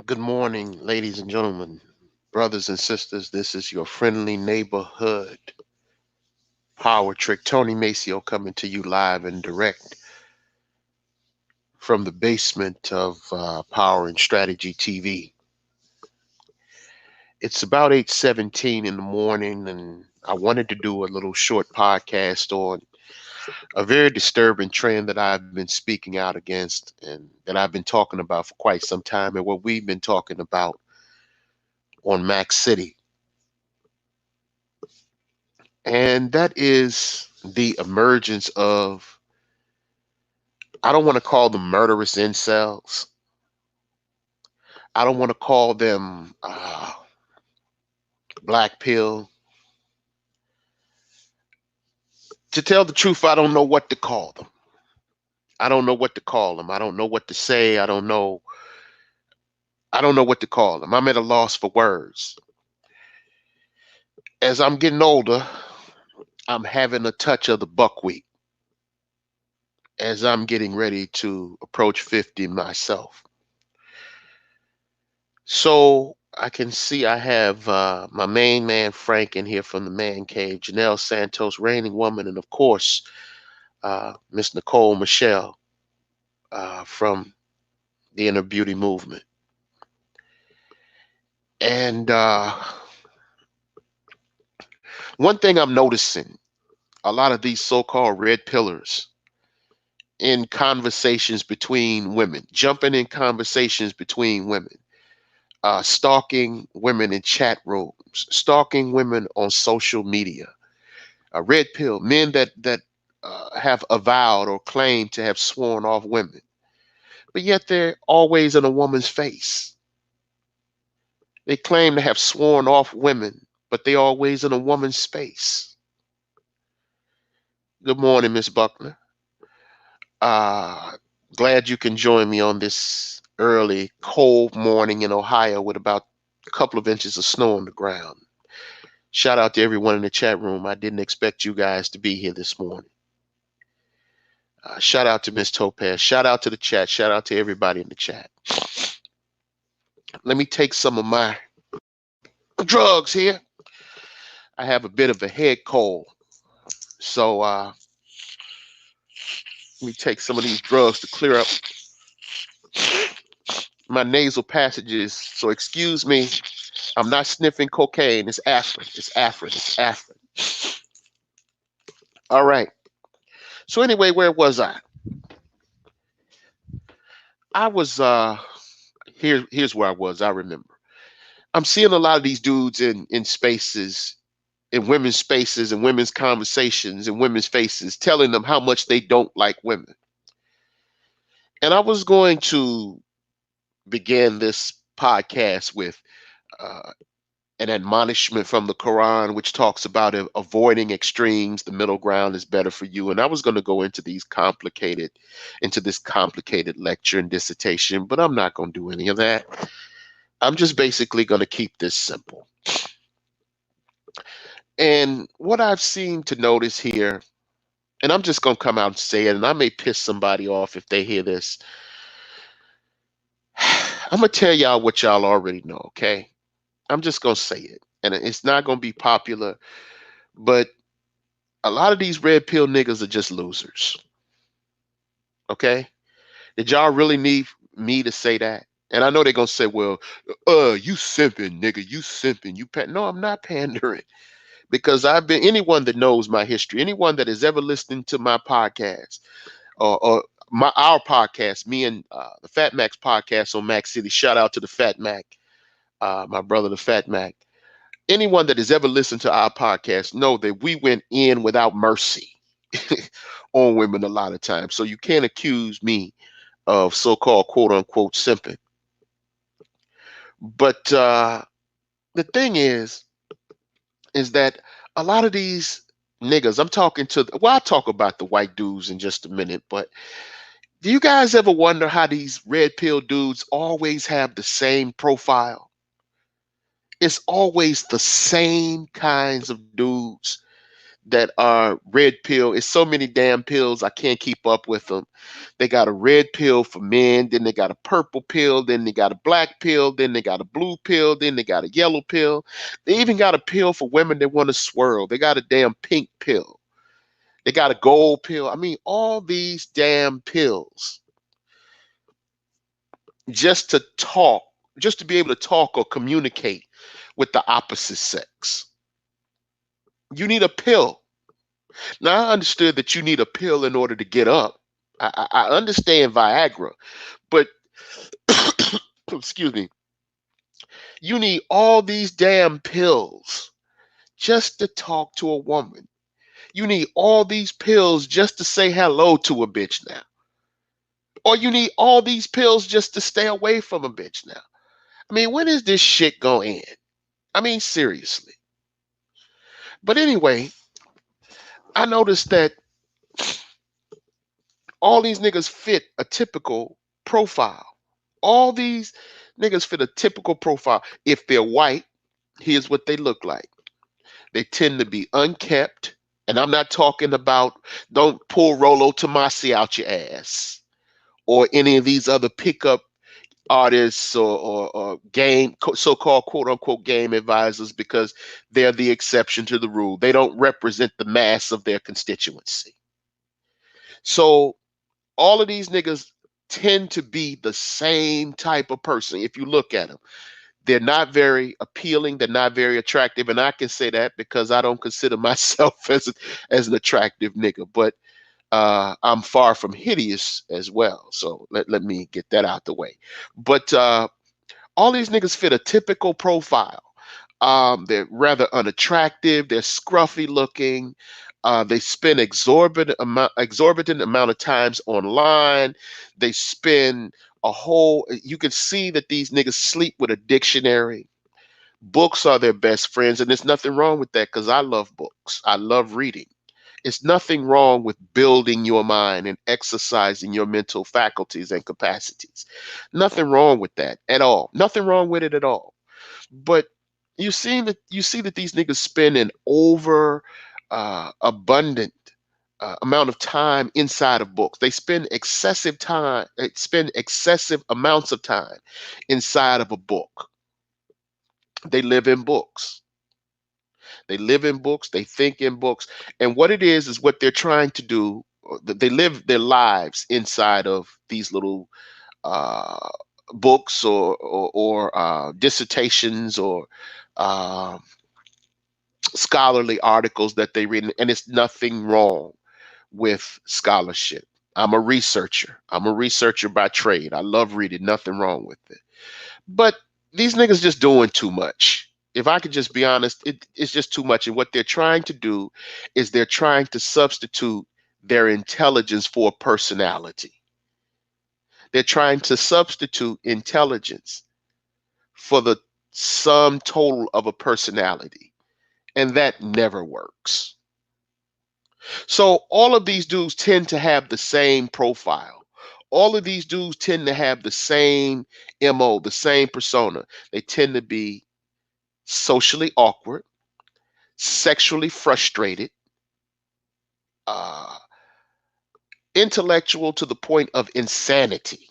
Good morning, ladies and gentlemen, brothers and sisters. This is your friendly neighborhood power trick, Tony Maceo, coming to you live and direct from the basement of Power and Strategy TV. It's about 8:17 in the morning, and I wanted to do a little short podcast on a very disturbing trend that I've been speaking out against and that I've been talking about for quite some time, and what we've been talking about on Mac City. And that is the emergence of, I don't want to call them murderous incels. I don't want to call them black pill. To tell the truth, I don't know what to call them. I don't know what to call them. I don't know what to say. I don't know. I don't know what to call them. I'm at a loss for words. As I'm getting older, I'm having a touch of the buckwheat as I'm getting ready to approach 50 myself. So I can see I have my main man Frank in here from the Man Cave, Janelle Santos, reigning woman, and of course Miss Nicole Michelle from the Inner Beauty Movement. And one thing I'm noticing, a lot of these so-called red pillars in conversations between women, jumping in conversations between women, stalking women in chat rooms, stalking women on social media. Red pill men that have avowed or claimed to have sworn off women, but yet they're always in a woman's face. They claim to have sworn off women, but they always in a woman's space. Good morning, Miss Buckner. Uh, Glad you can join me on this early, cold morning in Ohio with about a couple of inches of snow on the ground. Shout out to everyone in the chat room. I didn't expect you guys to be here this morning. Shout out to Miss Topaz. Shout out to the chat. Shout out to everybody in the chat. Let me take some of my drugs here. I have a bit of a head cold. So let me take some of these drugs to clear up my nasal passages. So excuse me. I'm not sniffing cocaine. It's Afrin. It's Afrin. It's Afrin. All right. So anyway, where was I? I was here's where I was. I remember. I'm seeing a lot of these dudes in spaces, in women's spaces and women's conversations and women's faces, telling them how much they don't like women. And I was going to begin this podcast with uh, an admonishment from the Quran, which talks about avoiding extremes. The middle ground is better for you. And I was going to go into this complicated lecture and dissertation, but I'm not going to do any of that. I'm just basically going to keep this simple. And what I've seen to notice here, and I'm just going to come out and say it, and I may piss somebody off if they hear this. I'm going to tell y'all what y'all already know, okay? I'm just going to say it. And it's not going to be popular, but a lot of these red pill niggas are just losers, okay? Did y'all really need me to say that? And I know they're going to say, well, you simping, nigga, you simping. No, I'm not pandering. Because anyone that knows my history, anyone that has ever listened to my podcast, or our podcast, me and the Fat Mac's podcast on Mac City. Shout out to the Fat Mac, my brother, the Fat Mac. Anyone that has ever listened to our podcast know that we went in without mercy on women a lot of times. So you can't accuse me of so-called quote unquote simping. But the thing is that a lot of these niggas, I'll talk about the white dudes in just a minute, but do you guys ever wonder how these red pill dudes always have the same profile? It's always the same kinds of dudes that are red pill. It's so many damn pills, I can't keep up with them. They got a red pill for men, then they got a purple pill, then they got a black pill, then they got a blue pill, then they got a yellow pill. They even got a pill for women that want to swirl. They got a damn pink pill. They got a gold pill. I mean, all these damn pills just to talk, just to be able to talk or communicate with the opposite sex. You need a pill. Now, I understood that you need a pill in order to get up. I understand Viagra, but excuse me, you need all these damn pills just to talk to a woman. You need all these pills just to say hello to a bitch now. Or you need all these pills just to stay away from a bitch now. I mean, when is this shit going to end? I mean, seriously. But anyway, I noticed that all these niggas fit a typical profile. All these niggas fit a typical profile. If they're white, here's what they look like. They tend to be unkept. And I'm not talking about, don't pull Rolo Tomasi out your ass or any of these other pickup artists or game, so-called quote unquote game advisors, because they're the exception to the rule. They don't represent the mass of their constituency. So all of these niggas tend to be the same type of person. If you look at them, they're not very appealing. They're not very attractive. And I can say that because I don't consider myself as an attractive nigga, but I'm far from hideous as well. So let me get that out the way. But all these niggas fit a typical profile. They're rather unattractive. They're scruffy looking. They spend exorbitant amount of times online. They spend a whole. You can see that these niggas sleep with a dictionary. Books are their best friends, and there's nothing wrong with that because I love books. I love reading. It's nothing wrong with building your mind and exercising your mental faculties and capacities. Nothing wrong with that at all. Nothing wrong with it at all. But you see that these niggas spend an over abundant amount of time inside of books. They spend excessive time. They spend excessive amounts of time inside of a book. They live in books. They live in books. They think in books. And what it is what they're trying to do. They live their lives inside of these little uh, books or dissertations or uh, scholarly articles that they read, and it's nothing wrong with scholarship. I'm a researcher. I'm a researcher by trade. I love reading. Nothing wrong with it. But these niggas just doing too much. If I could just be honest, it's just too much. And what they're trying to do is they're trying to substitute their intelligence for personality. They're trying to substitute intelligence for the sum total of a personality. And that never works. So all of these dudes tend to have the same profile. All of these dudes tend to have the same MO, the same persona. They tend to be socially awkward, sexually frustrated, uh, intellectual to the point of insanity,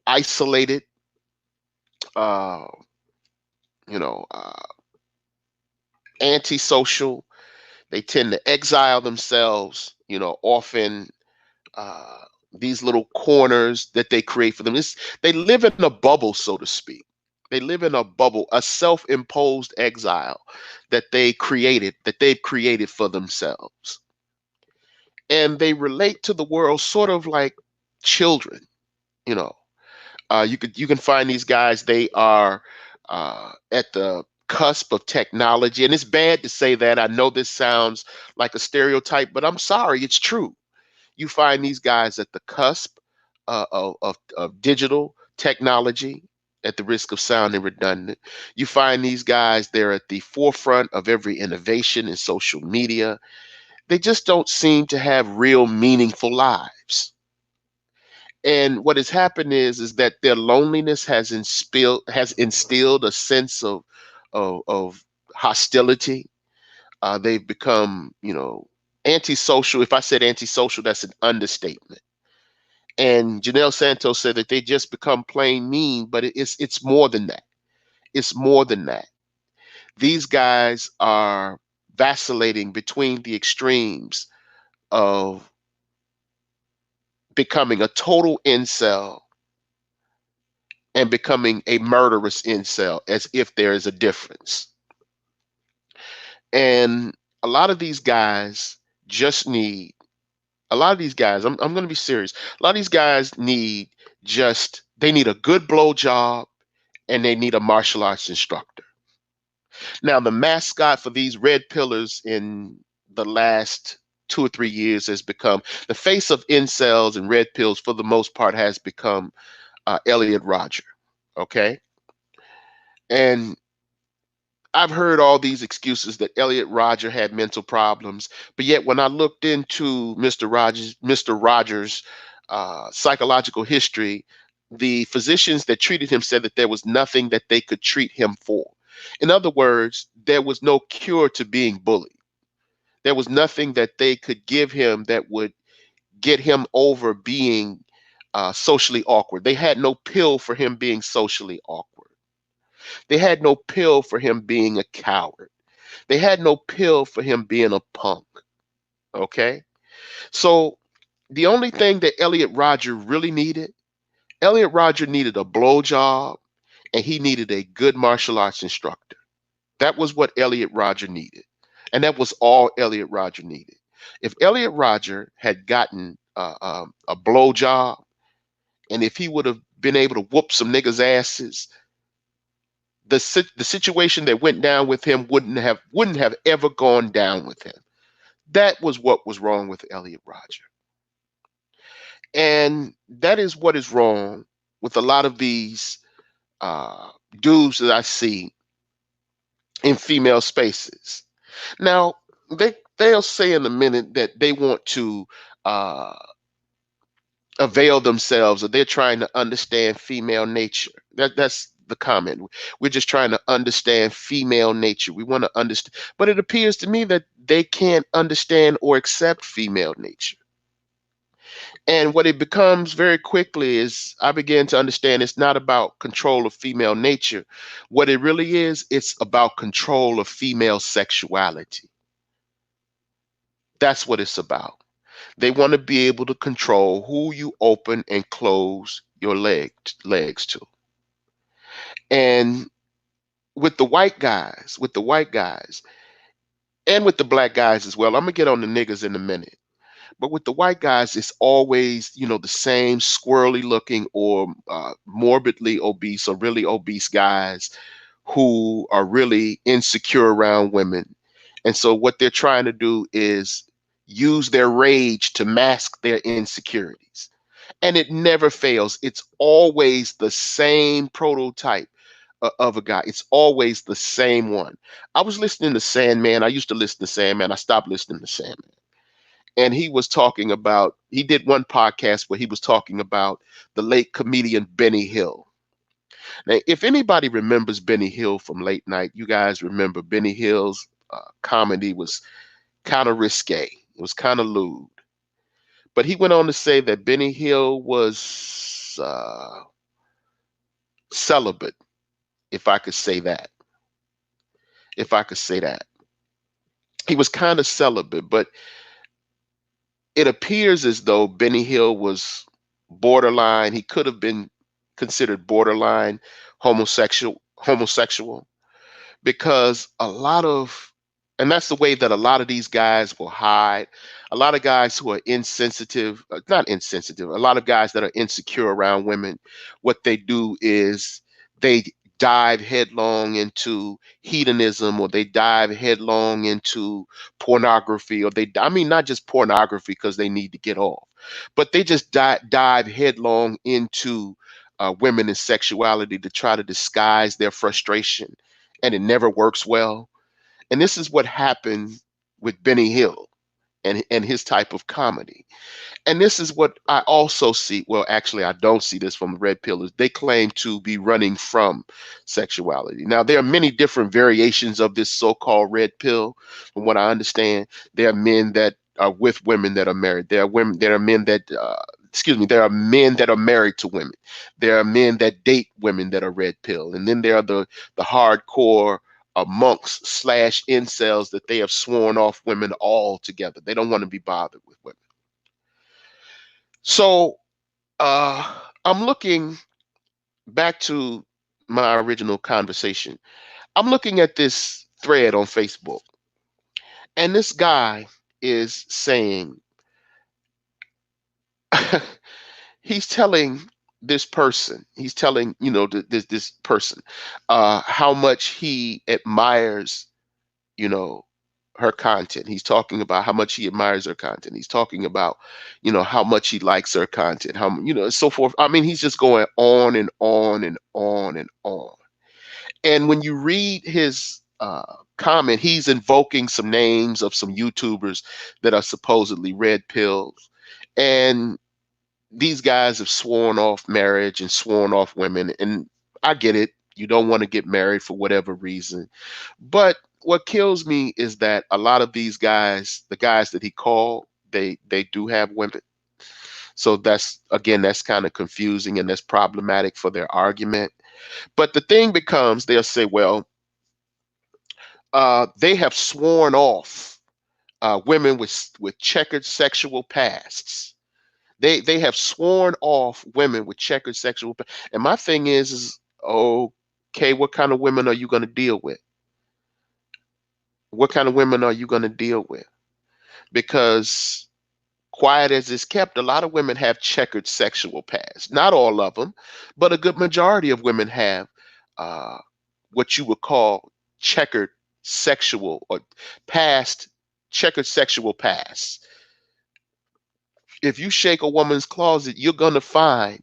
isolated, uh, you know, antisocial. They tend to exile themselves, often uh, these little corners that they create for them. They live in a bubble, so to speak. They live in a bubble, a self-imposed exile that they've created for themselves. And they relate to the world sort of like children, you know. You can find these guys, they are at the cusp of technology. And it's bad to say that. I know this sounds like a stereotype, but I'm sorry, it's true. You find these guys at the cusp of digital technology, at the risk of sounding redundant. You find these guys, they're at the forefront of every innovation in social media. They just don't seem to have real meaningful lives. And what has happened is that their loneliness has instilled a sense of hostility. They've become, antisocial. If I said antisocial, that's an understatement. And Janelle Santos said that they just become plain mean, but it's more than that. It's more than that. These guys are vacillating between the extremes of becoming a total incel and becoming a murderous incel, as if there is a difference. And a lot of these guys just need, a lot of these guys, I'm going to be serious. A lot of these guys need they need a good blow job and they need a martial arts instructor. Now, the mascot for these red pillars in the last 2 or 3 years has become the face of incels and red pills for the most part has become Elliot Rodger. Okay. And I've heard all these excuses that Elliot Rodger had mental problems, but yet when I looked into Mr. Rogers' psychological history, the physicians that treated him said that there was nothing that they could treat him for. In other words, there was no cure to being bullied. There was nothing that they could give him that would get him over being socially awkward. They had no pill for him being socially awkward. They had no pill for him being a coward. They had no pill for him being a punk. Okay. So the only thing that Elliot Rodger really needed, Elliot Rodger needed a blowjob and he needed a good martial arts instructor. That was what Elliot Rodger needed. And that was all Elliot Rodger needed. If Elliot Rodger had gotten a blowjob and if he would have been able to whoop some niggas' asses, the situation that went down with him wouldn't have ever gone down with him. That was what was wrong with Elliot Rodger. And that is what is wrong with a lot of these uh, dudes that I see in female spaces. Now, they'll say in a minute that they want to uh, avail themselves or they're trying to understand female nature. That's the comment. We're just trying to understand female nature. We want to understand, but it appears to me that they can't understand or accept female nature. And what it becomes very quickly is I began to understand it's not about control of female nature. What it really is, it's about control of female sexuality. That's what it's about. They want to be able to control who you open and close your legs to. And with the white guys, and with the black guys as well. I'm gonna get on the niggas in a minute. But with the white guys, it's always, the same squirrely looking or morbidly obese or really obese guys who are really insecure around women. And so what they're trying to do is use their rage to mask their insecurities. And it never fails. It's always the same prototype of a guy. It's always the same one. I was listening to Sandman. I used to listen to Sandman. I stopped listening to Sandman. And he did one podcast where he was talking about the late comedian Benny Hill. Now, if anybody remembers Benny Hill from late night, you guys remember Benny Hill's comedy was kind of risque. It was kind of lewd. But he went on to say that Benny Hill was celibate, if I could say that. If I could say that. He was kind of celibate, but it appears as though Benny Hill was borderline. He could have been considered borderline homosexual because and that's the way that a lot of these guys will hide. A lot of guys who are insensitive, not insensitive, a lot of guys that are insecure around women, what they do is they dive headlong into hedonism or they dive headlong into pornography or I mean, not just pornography because they need to get off, but they just dive headlong into women and sexuality to try to disguise their frustration, and it never works well. And this is what happened with Benny Hill. and his type of comedy. And this is what I also see. Well, actually, I don't see this from the red pillers. They claim to be running from sexuality. Now, there are many different variations of this so-called red pill. From what I understand, there are men that are with women that are married. There are women. There are men that. Excuse me. There are men that are married to women. There are men that date women that are red pill, and then there are the hardcore monks slash incels that they have sworn off women altogether. They don't want to be bothered with women. So I'm looking back to my original conversation. I'm looking at this thread on Facebook, and this guy is saying, he's telling this person, he's telling, this person, how much he admires, you know, her content. He's talking about how much he admires her content. He's talking about, how much he likes her content, how, so forth. I mean, he's just going on and on and on and on. And when you read his comment, he's invoking some names of some YouTubers that are supposedly red pills. And these guys have sworn off marriage and sworn off women. And I get it. You don't want to get married for whatever reason. But what kills me is that a lot of these guys, the guys that he called, they do have women. So that's, again, that's kind of confusing and that's problematic for their argument. But the thing becomes, they'll say, well, they have sworn off women with checkered sexual pasts. They have sworn off women with checkered sexual past. And my thing is okay, what kind of women are you going to deal with? What kind of women are you going to deal with? Because quiet as it's kept, a lot of women have checkered sexual past. Not all of them, but a good majority of women have uh, what you would call checkered sexual or past, checkered sexual past. If you shake a woman's closet, you're gonna find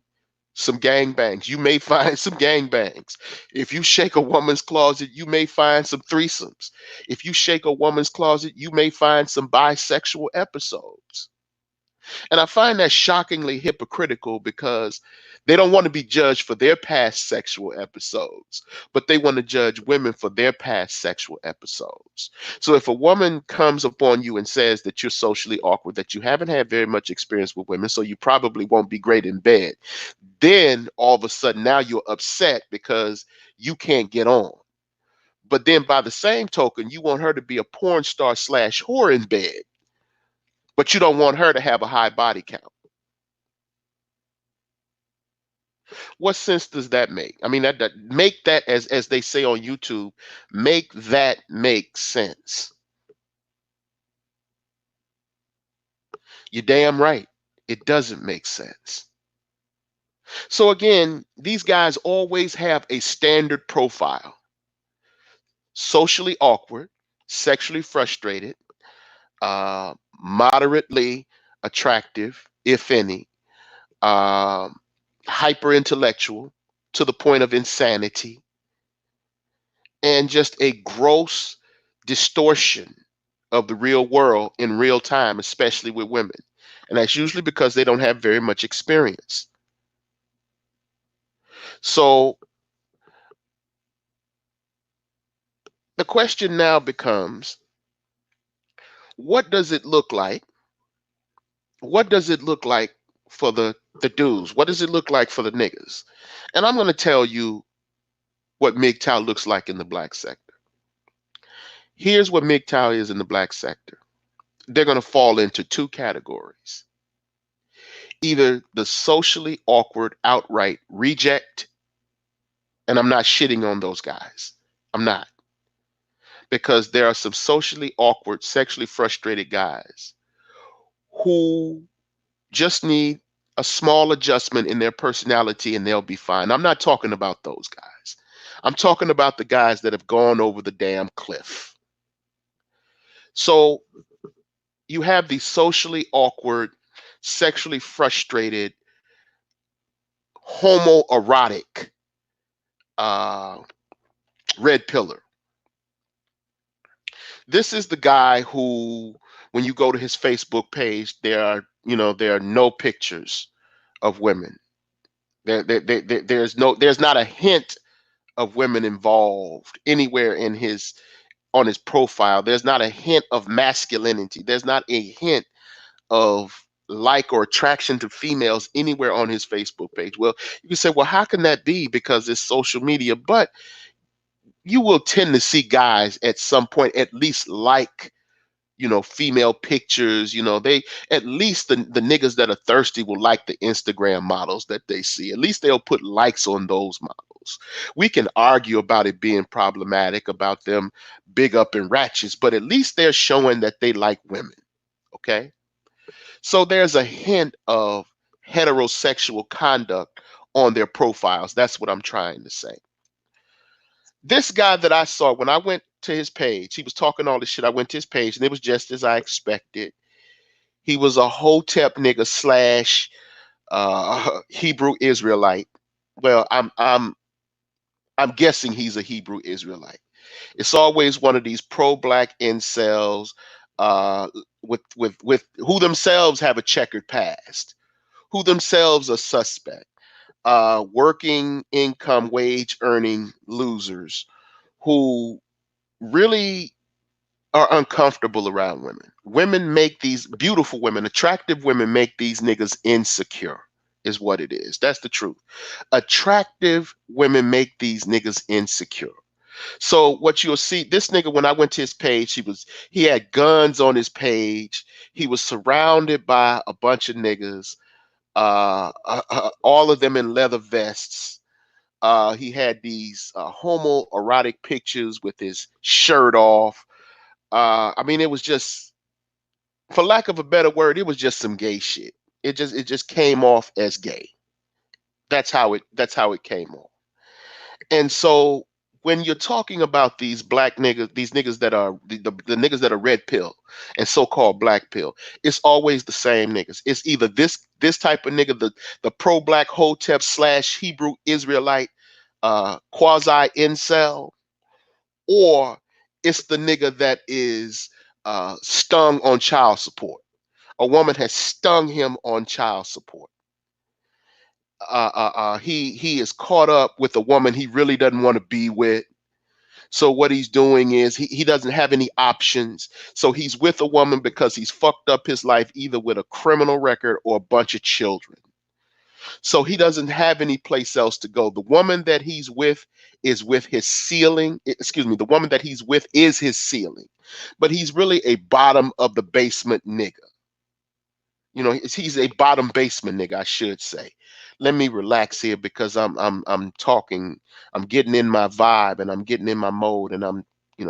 some gangbangs. You may find some gangbangs. If you shake a woman's closet, you may find some threesomes. If you shake a woman's closet, you may find some bisexual episodes. And I find that shockingly hypocritical because they don't want to be judged for their past sexual episodes, but they want to judge women for their past sexual episodes. So if a woman comes upon you and says that you're socially awkward, that you haven't had very much experience with women, so you probably won't be great in bed, then all of a sudden now you're upset because you can't get on. But then by the same token, you want her to be a porn star slash whore in bed, but you don't want her to have a high body count. What sense does that make? I mean, that make that, as they say on YouTube, make that make sense. You're damn right. It doesn't make sense. So again, these guys always have a standard profile: socially awkward, sexually frustrated, moderately attractive, if any, um, hyper intellectual to the point of insanity, and just a gross distortion of the real world in real time, especially with women. And that's usually because they don't have very much experience. So the question now becomes, what does it look like? What does it look like for the dudes? What does it look like for the niggas? And I'm going to tell you what MGTOW looks like in the black sector. Here's what MGTOW is in the black sector. They're going to fall into two categories: either the socially awkward outright reject, and I'm not shitting on those guys. I'm not. Because there are some socially awkward, sexually frustrated guys who just need a small adjustment in their personality and they'll be fine. I'm not talking about those guys. I'm talking about the guys that have gone over the damn cliff. So you have the socially awkward, sexually frustrated, homoerotic uh, red pillar. This is the guy who When you go to his Facebook page, there are no pictures of women. There's not a hint of women involved anywhere in his on his profile. There's not a hint of masculinity. There's not a hint of like or attraction to females anywhere on his Facebook page. Well, you can say, well, how can that be? Because it's social media. But you will tend to see guys at some point at least like, female pictures. They, at least the niggas that are thirsty will like the Instagram models that they see. At least they'll put likes on those models. We can argue about it being problematic, about them big up and ratchets, but at least they're showing that they like women. Okay. So there's a hint of heterosexual conduct on their profiles. That's what I'm trying to say. This guy that I saw when I went to his page, he was talking all this shit. I went to his page and it was just as I expected. He was a Hotep nigga slash Hebrew Israelite. Well, I'm guessing he's a Hebrew Israelite. It's always one of these pro-black incels uh, with who themselves have a checkered past, who themselves are suspect, working income wage earning losers who really are uncomfortable around women. Women make these beautiful women, attractive women make these niggas insecure, is what it is. That's the truth. Attractive women make these niggas insecure. So what you'll see, this nigga, when I went to his page, he had guns on his page. He was surrounded by a bunch of niggas, all of them in leather vests. He had these homoerotic pictures with his shirt off. I mean, it was just, for lack of a better word, it was just some gay shit. It just came off as gay. That's how it came off. And so when you're talking about these black niggas, these niggas that are the niggas that are red pill and so-called black pill, it's always the same niggas. It's either this type of nigga, the pro-black Hotep slash Hebrew Israelite quasi incel, or it's the nigga that is stung on child support. A woman has stung him on child support. He is caught up with a woman he really doesn't want to be with. So what he's doing is he doesn't have any options. So he's with a woman because he's fucked up his life either with a criminal record or a bunch of children. So he doesn't have any place else to go. The woman that he's with is with his ceiling. Excuse me, the woman that he's with is his ceiling. But he's really a bottom of the basement nigga. He's a bottom basement nigga, I should say. Let me relax here because I'm talking, I'm getting in my vibe and I'm getting in my mode and I'm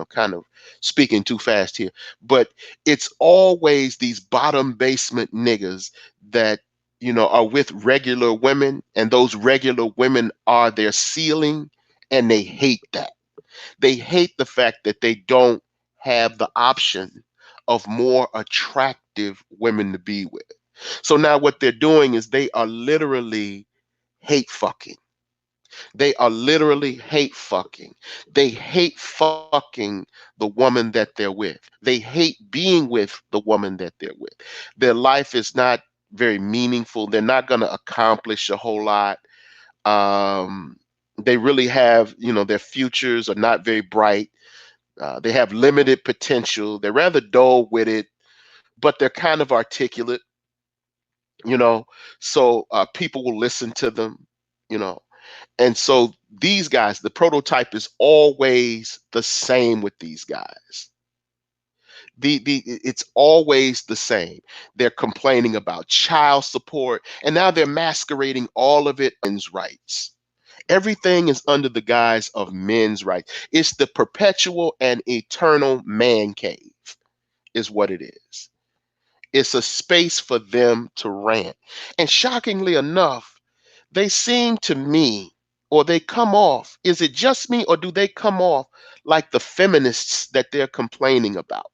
kind of speaking too fast here. But it's always these bottom basement niggas that are with regular women, and those regular women are their ceiling, and they hate that. They hate the fact that they don't have the option of more attractive women to be with. So now what they're doing is they are literally hate fucking. They are literally hate fucking. They hate fucking the woman that they're with. They hate being with the woman that they're with. Their life is not very meaningful. They're not going to accomplish a whole lot. They really have, their futures are not very bright. They have limited potential. They're rather dull witted, but they're kind of articulate, you know. So people will listen to them, you know. And so these guys, the prototype is always the same with these guys. It's always the same. They're complaining about child support, and now they're masquerading all of it as men's rights. Everything is under the guise of men's rights. It's the perpetual and eternal man cave, is what it is. It's a space for them to rant. And shockingly enough, they seem to me, or they come off, is it just me, or do they come off like the feminists that they're complaining about?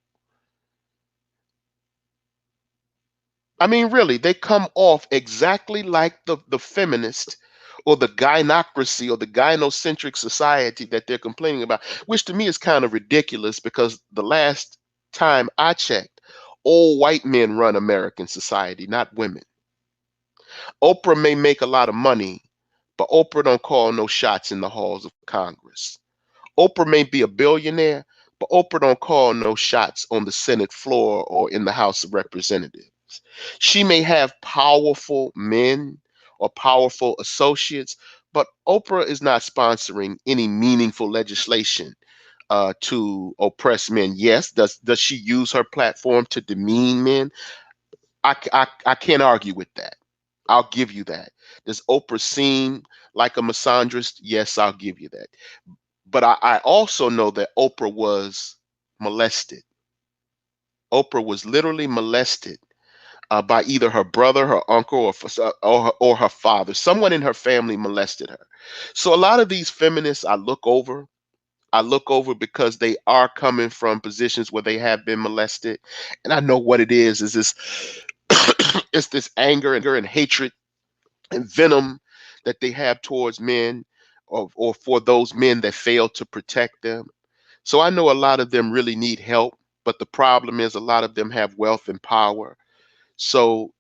I mean, really, they come off exactly like the feminist or the gynocracy or the gynocentric society that they're complaining about, which to me is kind of ridiculous because the last time I checked, Old white men run American society, not women. Oprah may make a lot of money, but Oprah don't call no shots in the halls of Congress. Oprah may be a billionaire, but Oprah don't call no shots on the Senate floor or in the House of Representatives. She may have powerful men or powerful associates, but Oprah is not sponsoring any meaningful legislation to oppress men. Yes, does she use her platform to demean men? I can't argue with that. I'll give you that. Does Oprah seem like a misandrist? Yes, I'll give you that. But I also know that Oprah was molested. Oprah was literally molested by either her brother, her uncle, or her father. Someone in her family molested her. So a lot of these feminists I look over. I look over because they are coming from positions where they have been molested, and I know what it is. Is this it's this anger and hatred and venom that they have towards men, or for those men that fail to protect them. So I know a lot of them really need help, but the problem is a lot of them have wealth and power. So,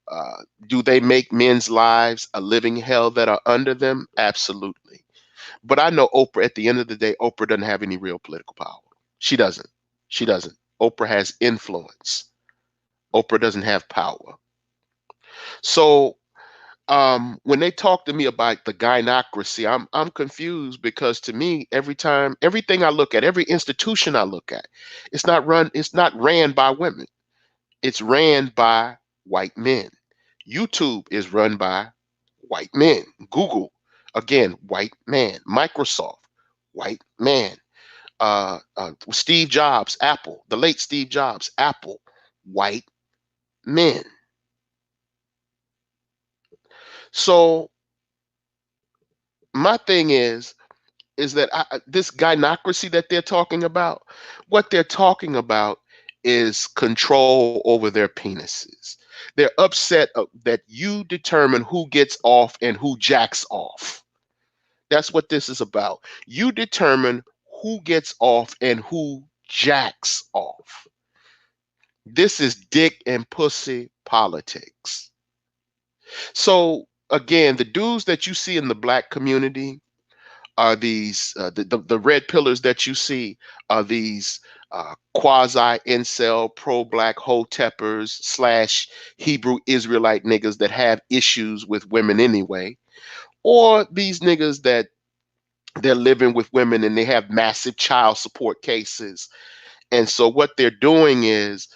do they make men's lives a living hell that are under them? Absolutely. But I know Oprah, at the end of the day, Oprah doesn't have any real political power. She doesn't. She doesn't. Oprah has influence. Oprah doesn't have power. So, when they talk to me about the gynocracy, I'm confused because to me, every time, everything I look at, every institution I look at, it's not ran by women. It's ran by white men. YouTube is run by white men. Google, again, white man. Microsoft, white man. Steve Jobs, Apple, the late Steve Jobs, Apple, white men. So my thing is that this gynocracy that they're talking about, what they're talking about is control over their penises. They're upset that you determine who gets off and who jacks off. That's what this is about. You determine who gets off and who jacks off. This is dick and pussy politics. So again, the dudes that you see in the black community are these the red pillars that you see are these quasi incel pro black hoteppers slash Hebrew Israelite niggas that have issues with women anyway, or these niggas that they're living with women and they have massive child support cases. And so what they're doing is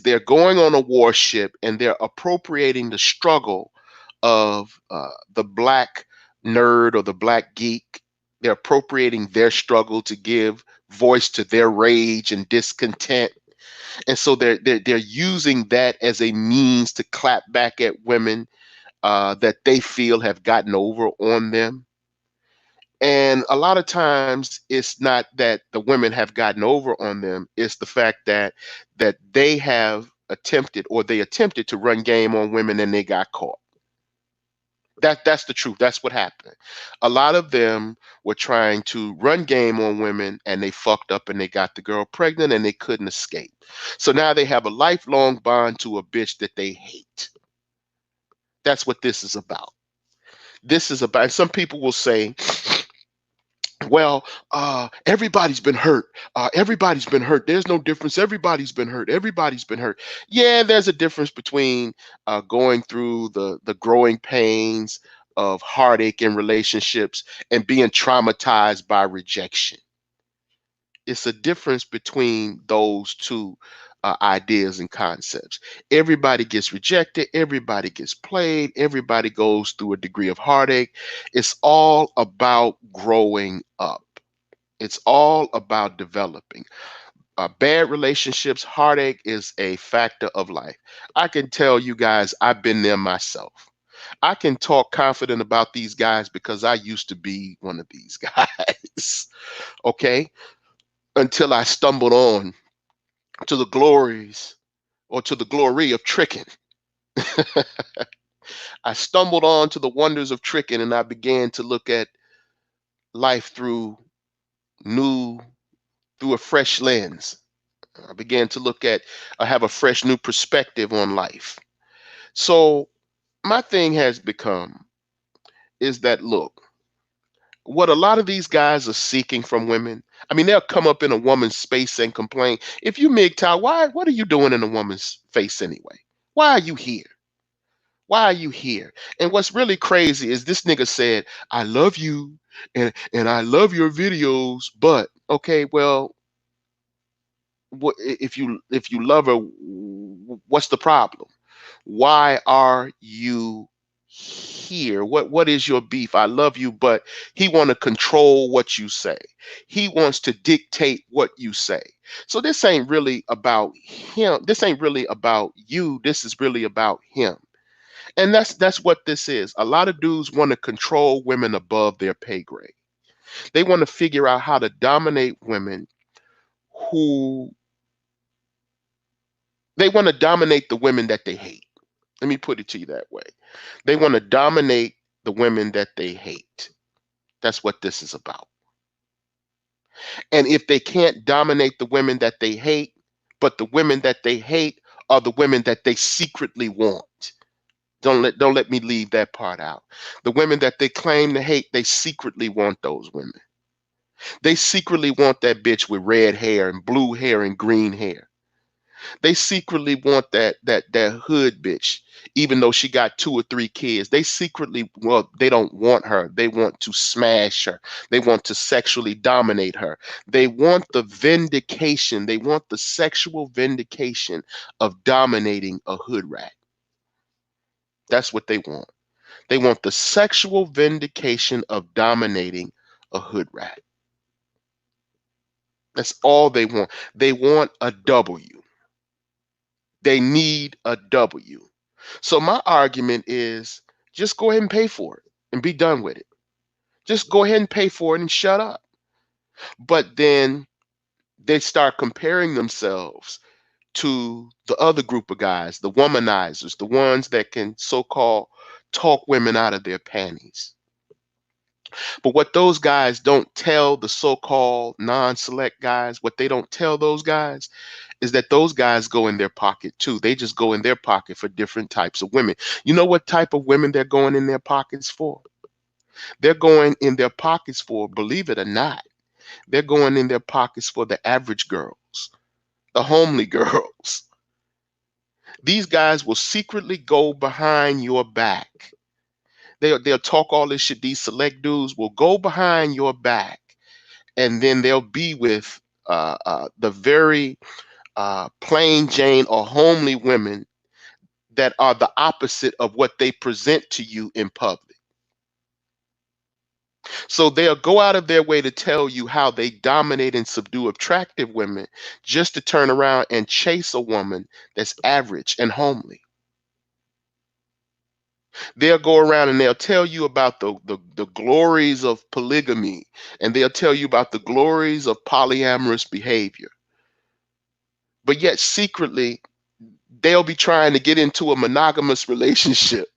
they're going on a warship and they're appropriating the struggle of the black nerd or the black geek. They're appropriating their struggle to give voice to their rage and discontent. And so they're using that as a means to clap back at women that they feel have gotten over on them. And a lot of times it's not that the women have gotten over on them, it's the fact that they have attempted or they attempted to run game on women and they got caught. That's the truth. That's what happened. A lot of them were trying to run game on women and they fucked up and they got the girl pregnant and they couldn't escape. So now they have a lifelong bond to a bitch that they hate. That's what this is about. This is about, some people will say, well, everybody's been hurt. Everybody's been hurt. There's no difference. Everybody's been hurt. Everybody's been hurt. Yeah, there's a difference between going through the growing pains of heartache in relationships and being traumatized by rejection. It's a difference between those two ideas and concepts. Everybody gets rejected. Everybody gets played. Everybody goes through a degree of heartache. It's all about growing up. It's all about developing. Bad relationships, heartache is a factor of life. I can tell you guys, I've been there myself. I can talk confident about these guys because I used to be one of these guys. Okay. Until I stumbled on to the glories or to the glory of tricking. I stumbled on to the wonders of tricking and I began to look at life new, through a fresh lens. I began to look at, I have a fresh new perspective on life. So my thing has become is that look, what a lot of these guys are seeking from women. I mean, they'll come up in a woman's space and complain. If you MGTOW, why? What are you doing in a woman's face anyway? Why are you here? Why are you here? And what's really crazy is this nigga said, "I love you, and I love your videos." But okay, well, what if you love her? What's the problem? Why are you here? What is your beef? I love you, but he want to control what you say. He wants to dictate what you say. So this ain't really about him. This ain't really about you. This is really about him. And that's what this is. A lot of dudes want to control women above their pay grade. They want to figure out how to dominate women who they want to dominate the women that they hate. Let me put it to you that way. They want to dominate the women that they hate. That's what this is about. And if they can't dominate the women that they hate, but the women that they hate are the women that they secretly want. Don't let me leave that part out. The women that they claim to hate, they secretly want those women. They secretly want that bitch with red hair and blue hair and green hair. They secretly want that hood bitch, even though she got 2 or 3 kids. They secretly, well, they don't want her. They want to smash her. They want to sexually dominate her. They want the vindication. They want the sexual vindication of dominating a hood rat. That's what they want. They want the sexual vindication of dominating a hood rat. That's all they want. They want a W. They need a W. So my argument is just go ahead and pay for it and be done with it. Just go ahead and pay for it and shut up. But then they start comparing themselves to the other group of guys, the womanizers, the ones that can so-called talk women out of their panties. But what those guys don't tell the so-called non-select guys, what they don't tell those guys is that those guys go in their pocket too. They just go in their pocket for different types of women. You know what type of women they're going in their pockets for? They're going in their pockets for, believe it or not, they're going in their pockets for the average girls, the homely girls. These guys will secretly go behind your back. They'll talk all this shit. These select dudes will go behind your back, and then they'll be with the very plain Jane or homely women that are the opposite of what they present to you in public. So they'll go out of their way to tell you how they dominate and subdue attractive women just to turn around and chase a woman that's average and homely. They'll go around and they'll tell you about the glories of polygamy, and they'll tell you about the glories of polyamorous behavior. But yet secretly, they'll be trying to get into a monogamous relationship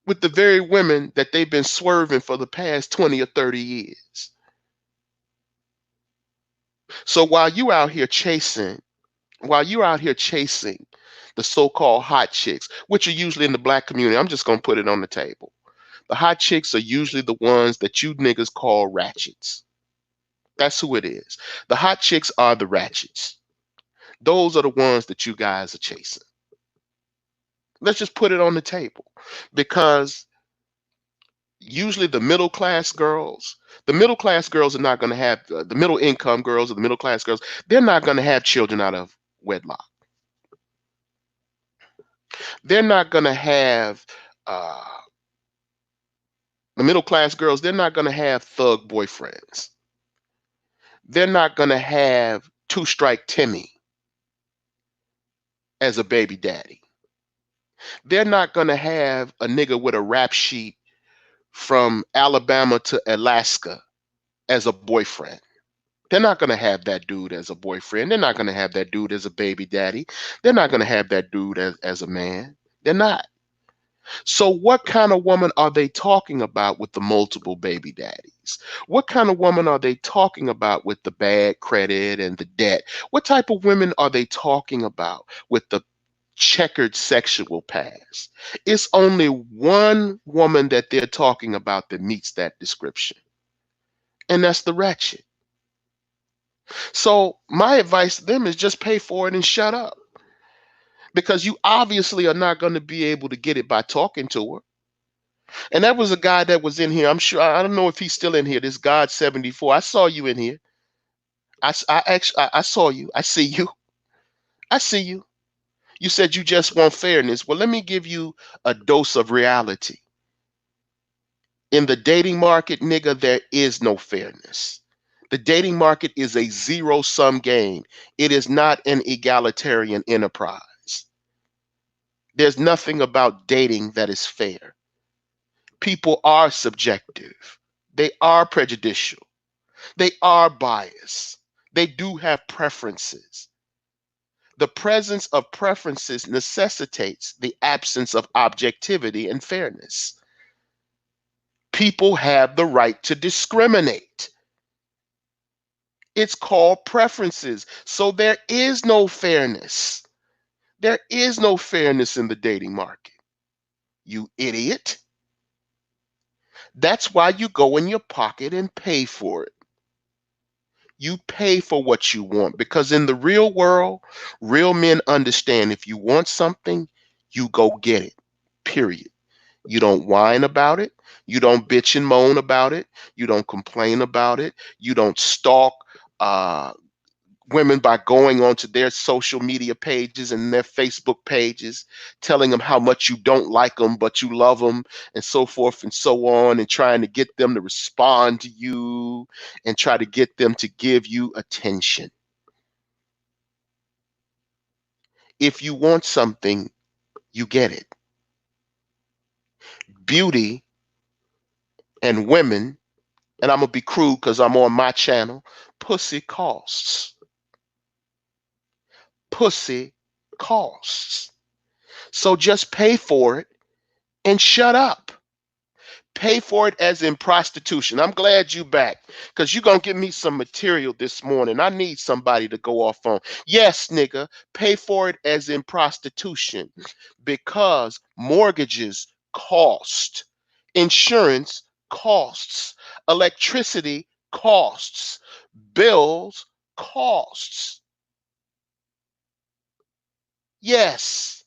with the very women that they've been swerving for the past 20 or 30 years. So while you're out here chasing the so-called hot chicks, which are usually in the black community, I'm just gonna put it on the table. The hot chicks are usually the ones that you niggas call ratchets. That's who it is. The hot chicks are the ratchets. Those are the ones that you guys are chasing. Let's just put it on the table because usually the middle class girls are not going to have the middle income girls or the middle class girls, they're not going to have children out of wedlock. They're not going to have uh, the middle class girls, they're not going to have thug boyfriends. They're not going to have two strike Timmy as a baby daddy. They're not going to have a nigga with a rap sheet from Alabama to Alaska as a boyfriend. They're not going to have that dude as a boyfriend. They're not going to have that dude as a baby daddy. They're not going to have that dude as a man. They're not. So, what kind of woman are they talking about with the multiple baby daddies? these? What kind of woman are they talking about with the bad credit and the debt? What type of women are they talking about with the checkered sexual past? It's only one woman that they're talking about that meets that description, and that's the ratchet. So my advice to them is just pay for it and shut up, because you obviously are not going to be able to get it by talking to her. And that was a guy that was in here. I'm sure, I don't know if he's still in here. This God 74. I saw you in here. I actually, I saw you. I see you. I see you. You said you just want fairness. Well, let me give you a dose of reality. In the dating market, nigga, there is no fairness. The dating market is a zero sum game. It is not an egalitarian enterprise. There's nothing about dating that is fair. People are subjective. They are prejudicial. They are biased. They do have preferences. The presence of preferences necessitates the absence of objectivity and fairness. People have the right to discriminate. It's called preferences. So there is no fairness. There is no fairness in the dating market. You idiot. That's why you go in your pocket and pay for it. You pay for what you want, because in the real world, real men understand if you want something, you go get it. Period. You don't whine about it. You don't bitch and moan about it. You don't complain about it. You don't stalk uh, women by going onto their social media pages and their Facebook pages, telling them how much you don't like them, but you love them, and so forth and so on, and trying to get them to respond to you and try to get them to give you attention. If you want something, you get it. Beauty and women, and I'm going to be crude because I'm on my channel, pussy costs. Pussy costs. So just pay for it and shut up. Pay for it as in prostitution. I'm glad you back, because you're going to give me some material this morning. I need somebody to go off on. Yes, nigga, pay for it as in prostitution, because mortgages cost, insurance costs, electricity costs, bills costs. Yes,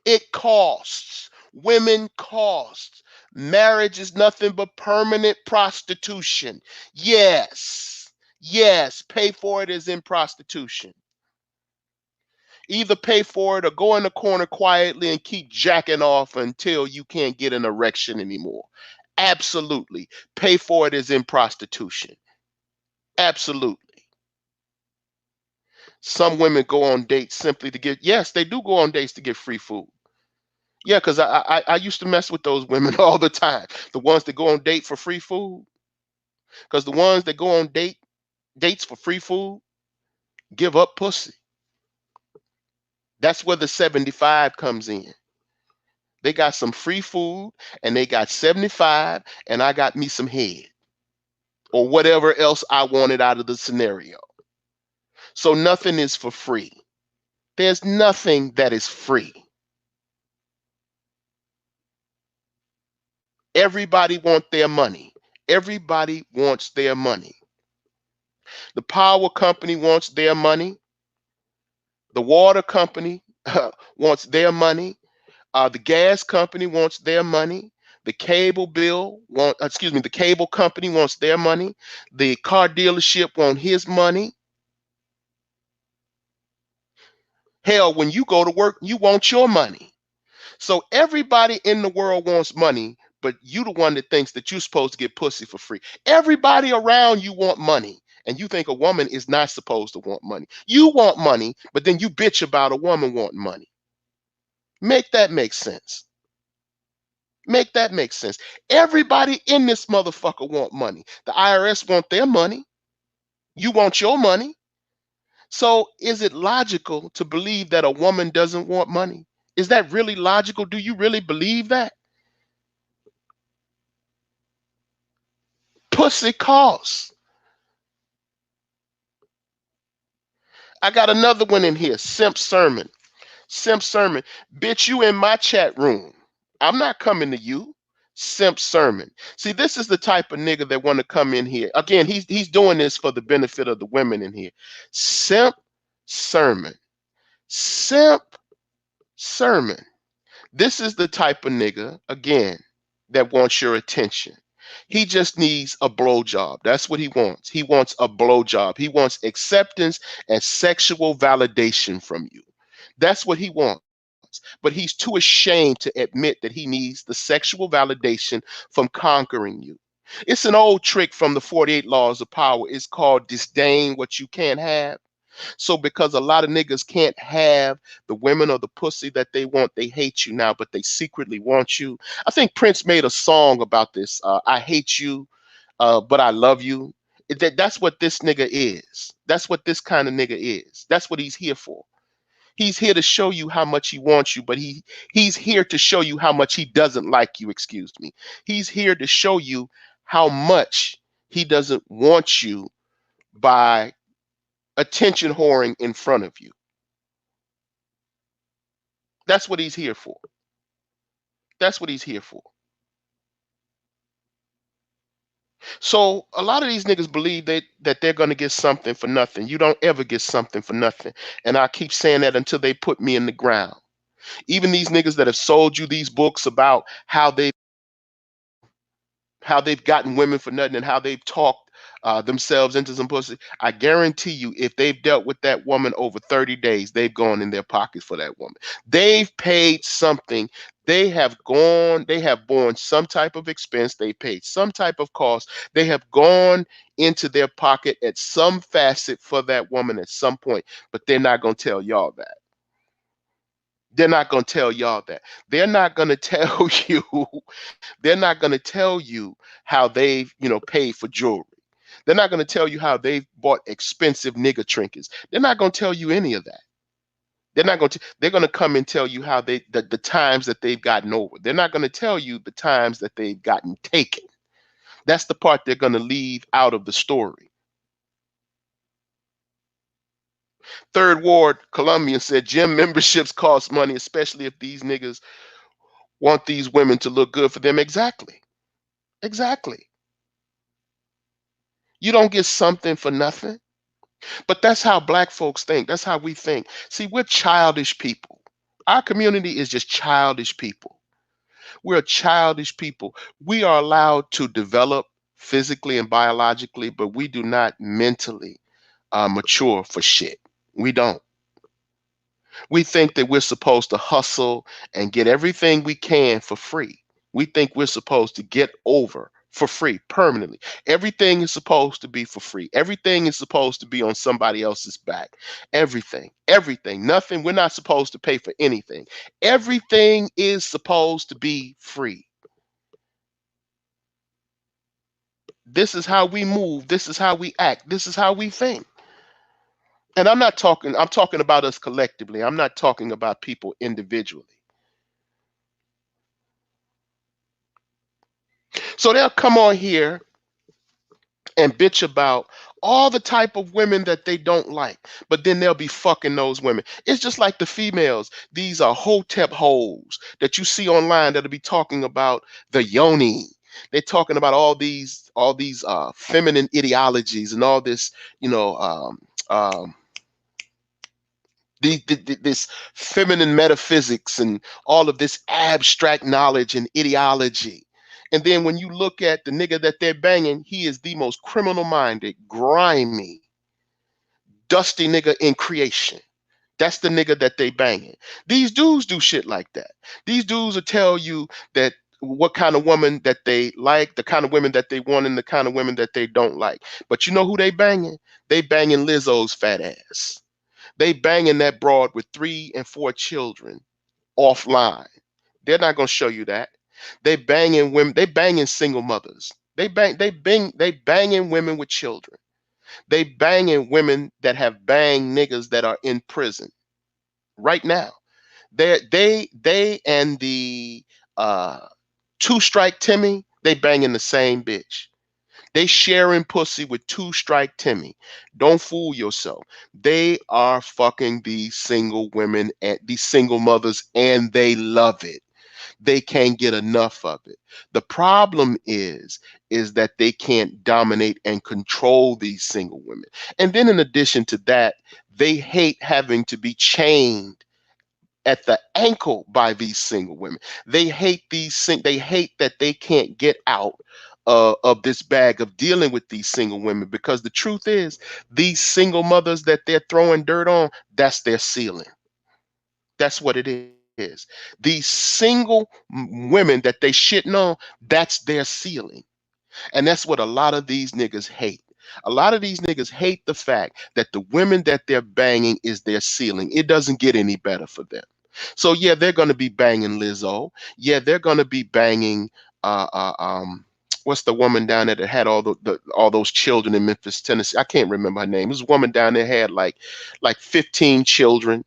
it costs. Women cost. Marriage is nothing but permanent prostitution. Yes. Yes. Pay for it as in prostitution. Either pay for it or go in the corner quietly and keep jacking off until you can't get an erection anymore. Absolutely. Pay for it as in prostitution. Absolutely. Some women go on dates simply to get, yes, they do go on dates to get free food. Yeah, because I used to mess with those women all the time. The ones that go on date for free food. Because the ones that go on dates for free food give up pussy. That's where the 75 comes in. They got some free food and they got 75, and I got me some head or whatever else I wanted out of the scenario. So nothing is for free. There's nothing that is free. Everybody wants their money. Everybody wants their money. The power company wants their money. The water company wants their money. The gas company wants their money. The cable the cable company wants their money. The car dealership wants his money. Hell, when you go to work, you want your money. So everybody in the world wants money, but you the one that thinks that you're supposed to get pussy for free. Everybody around you want money, and you think a woman is not supposed to want money. You want money, but then you bitch about a woman wanting money. Make that make sense. Make that make sense. Everybody in this motherfucker want money. The IRS want their money. You want your money. So is it logical to believe that a woman doesn't want money? Is that really logical? Do you really believe that? Pussy costs. I got another one in here. Simp sermon. Simp sermon. Bitch, you in my chat room. I'm not coming to you. Simp sermon. See, this is the type of nigga that want to come in here. Again, he's doing this for the benefit of the women in here. Simp sermon. Simp sermon. This is the type of nigga, again, that wants your attention. He just needs a blowjob. That's what he wants. He wants a blowjob. He wants acceptance and sexual validation from you. That's what he wants. But he's too ashamed to admit that he needs the sexual validation from conquering you. It's an old trick from the 48 laws of power. It's called disdain what you can't have. So because a lot of niggas can't have the women or the pussy that they want, they hate you now, but they secretly want you. I think Prince made a song about this. I hate you, but I love you. That's what this nigga is. That's what this kind of nigga is. That's what he's here for. He's here to show you how much he wants you, but he's here to show you how much he doesn't like you, excuse me. He's here to show you how much he doesn't want you by attention whoring in front of you. That's what he's here for. That's what he's here for. So a lot of these niggas believe that they're gonna get something for nothing. You don't ever get something for nothing. And I keep saying that until they put me in the ground. Even these niggas that have sold you these books about how they've gotten women for nothing and how they've talked themselves into some pussy. I guarantee you, if they've dealt with that woman over 30 days, they've gone in their pockets for that woman. They've paid something. They have borne some type of expense. They paid some type of cost. They have gone into their pocket at some facet for that woman at some point, but they're not going to tell y'all that. They're not going to tell y'all that. They're not going to tell you they're not going to tell you how they've, paid for jewelry. They're not going to tell you how they've bought expensive nigga trinkets. They're not going to tell you any of that. They're not going to. They're going to come and tell you how the times that they've gotten over. They're not going to tell you the times that they've gotten taken. That's the part they're going to leave out of the story. Third Ward Colombian said gym memberships cost money, especially if these niggas want these women to look good for them. Exactly. Exactly. You don't get something for nothing. But that's how black folks think. That's how we think. See, we're childish people. Our community is just childish people. We're childish people. We are allowed to develop physically and biologically, but we do not mentally mature for shit. We don't. We think that we're supposed to hustle and get everything we can for free. We think we're supposed to get over for free permanently. Everything is supposed to be for free. Everything is supposed to be on somebody else's back. Everything, nothing. We're not supposed to pay for anything. Everything is supposed to be free. This is how we move. This is how we act. This is how we think. And I'm talking about us collectively. I'm not talking about people individually. So they'll come on here and bitch about all the type of women that they don't like, but then they'll be fucking those women. It's just like the females. These are hotep hoes that you see online that'll be talking about the yoni. They're talking about all these feminine ideologies and all this, you know, this feminine metaphysics and all of this abstract knowledge and ideology. And then when you look at the nigga that they're banging, he is the most criminal minded, grimy, dusty nigga in creation. That's the nigga that they banging. These dudes do shit like that. These dudes will tell you that what kind of woman that they like, the kind of women that they want, and the kind of women that they don't like. But you know who they banging? They banging Lizzo's fat ass. They banging that broad with 3 and 4 children offline. They're not gonna show you that. They banging women. They banging single mothers. They banging women with children. They banging women that have banged niggas that are in prison right now. They and the uh, two strike Timmy. They banging the same bitch. They sharing pussy with Two Strike Timmy. Don't fool yourself. They are fucking these single women and these single mothers, and they love it. They can't get enough of it. The problem is that they can't dominate and control these single women. And then in addition to that, they hate having to be chained at the ankle by these single women. They hate that they can't get out of this bag of dealing with these single women, because the truth is these single mothers that they're throwing dirt on, that's their ceiling. That's what it is. These single women that they shitting on, that's their ceiling. And that's what a lot of these niggas hate. A lot of these niggas hate the fact that the women that they're banging is their ceiling. It doesn't get any better for them. So yeah, they're gonna be banging Lizzo. Yeah, they're gonna be banging uh, uh um what's the woman down there that had all those children in Memphis, Tennessee? I can't remember her name. This woman down there had like 15 children,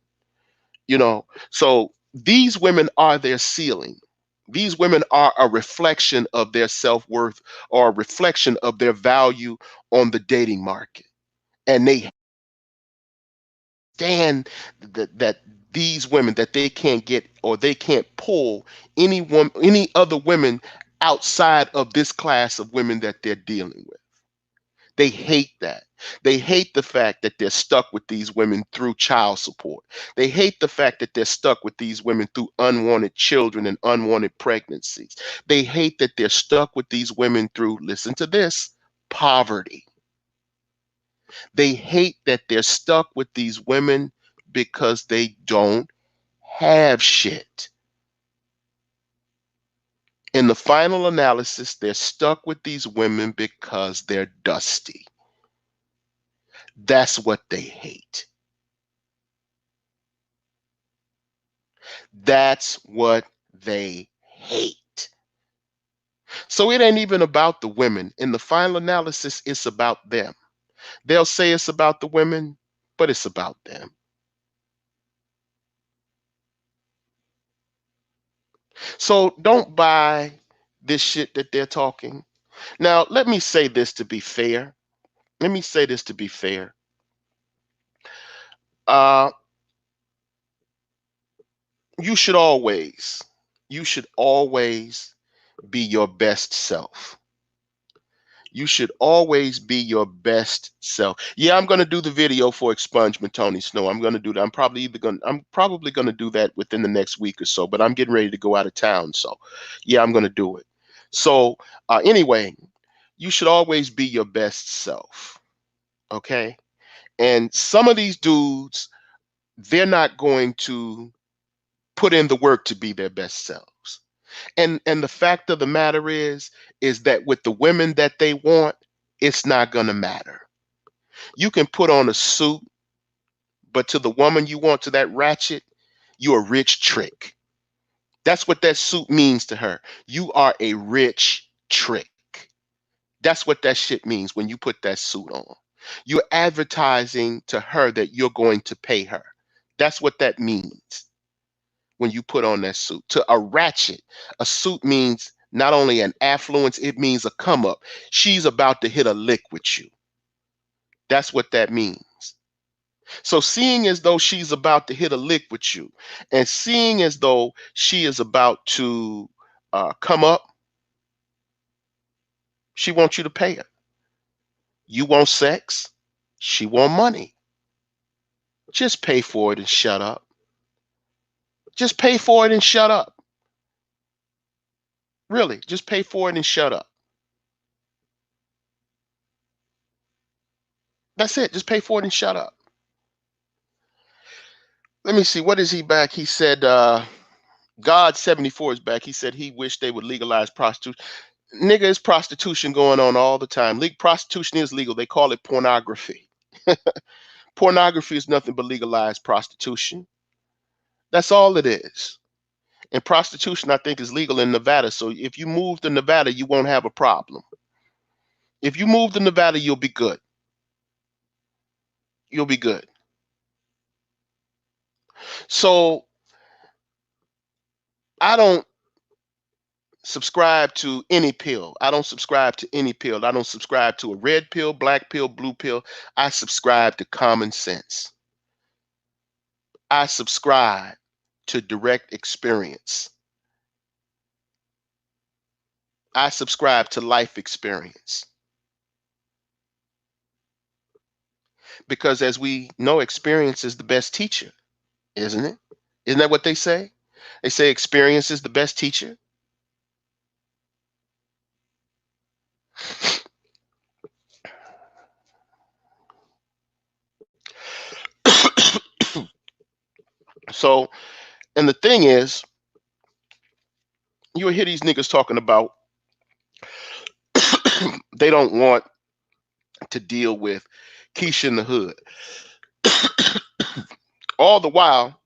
you know. So these women are their ceiling. These women are a reflection of their self-worth, or a reflection of their value on the dating market. And they stand that these women, that they can't get, or they can't pull any other women outside of this class of women that they're dealing with. They hate that. They hate the fact that they're stuck with these women through child support. They hate the fact that they're stuck with these women through unwanted children and unwanted pregnancies. They hate that they're stuck with these women through, listen to this, poverty. They hate that they're stuck with these women because they don't have shit. In the final analysis, they're stuck with these women because they're dusty. That's what they hate. That's what they hate. So it ain't even about the women. In the final analysis, it's about them. They'll say it's about the women, but it's about them. So don't buy this shit that they're talking. Now, let me say this to be fair. Let me say this to be fair. Uh, you should always, you should always be your best self. You should always be your best self. Yeah, I'm gonna do the video for expungement, Tony Snow. I'm gonna do that. I'm probably gonna do that within the next week or so. But I'm getting ready to go out of town, so yeah, I'm gonna do it. So anyway, you should always be your best self. Okay. And some of these dudes, they're not going to put in the work to be their best selves. And the fact of the matter is that with the women that they want, it's not gonna matter. You can put on a suit, but to the woman you want, to that ratchet, you a rich trick. That's what that suit means to her. You are a rich trick. That's what that shit means when you put that suit on. You're advertising to her that you're going to pay her. That's what that means when you put on that suit. To a ratchet, a suit means not only an affluence, it means a come up. She's about to hit a lick with you. That's what that means. So, seeing as though she's about to hit a lick with you, and seeing as though she is about to come up, she wants you to pay her. You want sex, she want money. Just pay for it and shut up. Just pay for it and shut up. Really, just pay for it and shut up. That's it. Just pay for it and shut up. Let me see. What is he back? He said, God 74 is back. He said he wished they would legalize prostitution. Nigga, it's prostitution going on all the time. Prostitution is legal. They call it pornography. Pornography is nothing but legalized prostitution. That's all it is. And prostitution, I think, is legal in Nevada. So if you move to Nevada, you won't have a problem. If you move to Nevada, you'll be good. You'll be good. So I don't subscribe to any pill. I don't subscribe to any pill. I don't subscribe to a red pill, black pill, blue pill. I subscribe to common sense. I subscribe to direct experience. I subscribe to life experience. Because as we know, experience is the best teacher, isn't it? Isn't that what they say? They say experience is the best teacher. So, and the thing is, you'll hear these niggas talking about they don't want to deal with Keisha in the hood. All the while,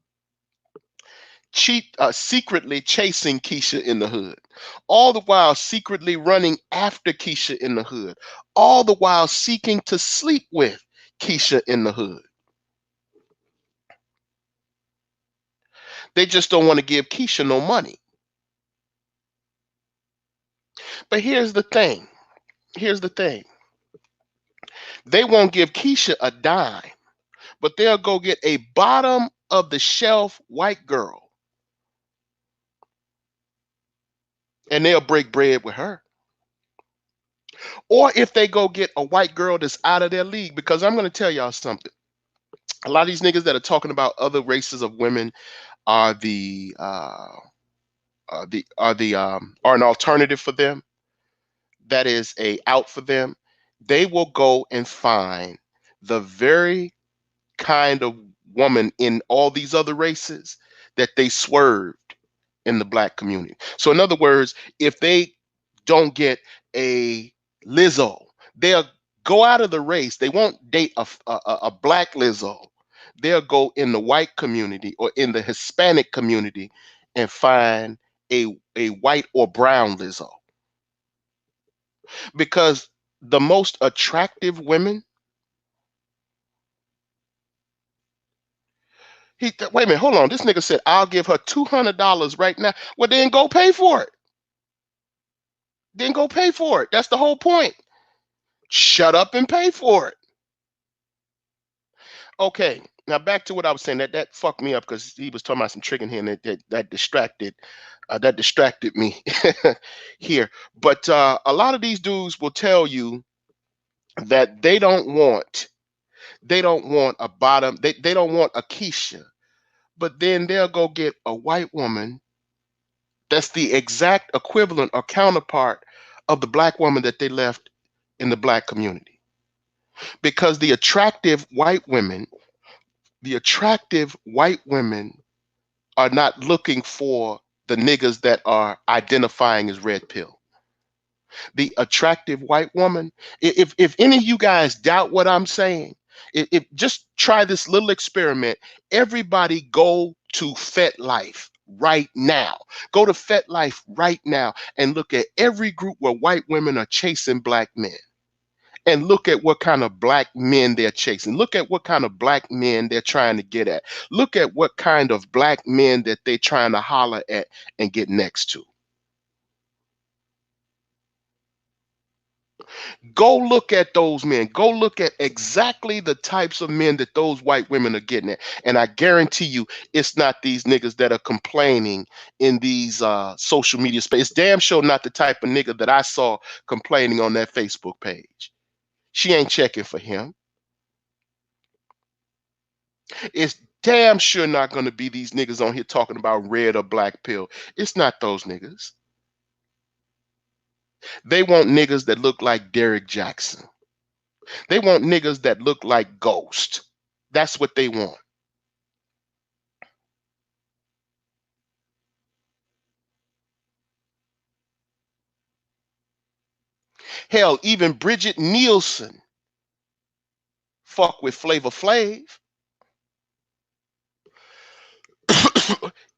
secretly chasing Keisha in the hood. All the while, secretly running after Keisha in the hood. All the while, seeking to sleep with Keisha in the hood. They just don't want to give Keisha no money. But here's the thing. Here's the thing. They won't give Keisha a dime, but they'll go get a bottom of the shelf white girl and they'll break bread with her. Or if they go get a white girl that's out of their league, because I'm going to tell y'all something. A lot of these niggas that are talking about other races of women are are an alternative for them. That is a out for them. They will go and find the very kind of woman in all these other races that they swerved in the black community. So in other words, if they don't get a Lizzo, they'll go out of the race. They won't date a black Lizzo. They'll go in the white community or in the Hispanic community and find a white or brown Lizzo. Because the most attractive women, wait a minute, hold on. This nigga said, I'll give her $200 right now. Well, then go pay for it. Then go pay for it. That's the whole point. Shut up and pay for it. Okay, now back to what I was saying. That fucked me up because he was talking about some tricking here, and that distracted me here. But a lot of these dudes will tell you that they don't want a bottom, they don't want a Keisha, but then they'll go get a white woman that's the exact equivalent or counterpart of the black woman that they left in the black community. Because the attractive white women are not looking for the niggas that are identifying as red pill. The attractive white woman, if any of you guys doubt what I'm saying, if just try this little experiment. Everybody go to FetLife right now. Go to FetLife right now and look at every group where white women are chasing black men. And look at what kind of black men they're chasing. Look at what kind of black men they're trying to get at. Look at what kind of black men that they're trying to holler at and get next to. Go look at those men. Go look at exactly the types of men that those white women are getting at. And I guarantee you, it's not these niggas that are complaining in these social media space. It's damn sure not the type of nigga that I saw complaining on that Facebook page. She ain't checking for him. It's damn sure not going to be these niggas on here talking about red or black pill. It's not those niggas. They want niggas that look like Derek Jackson. They want niggas that look like Ghost. That's what they want. Hell, even Bridget Nielsen fuck with Flavor Flav.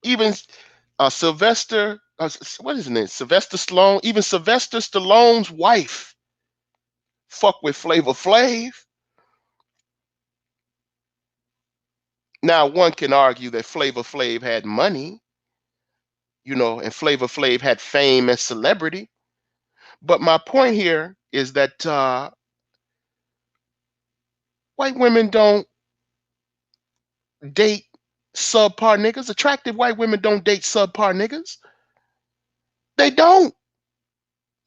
Even Sylvester, what is his name? Sylvester Stallone. Even Sylvester Stallone's wife fuck with Flavor Flav. Now, one can argue that Flavor Flav had money, and Flavor Flav had fame and celebrity. But my point here is that white women don't date subpar niggas. Attractive white women don't date subpar niggas. They don't.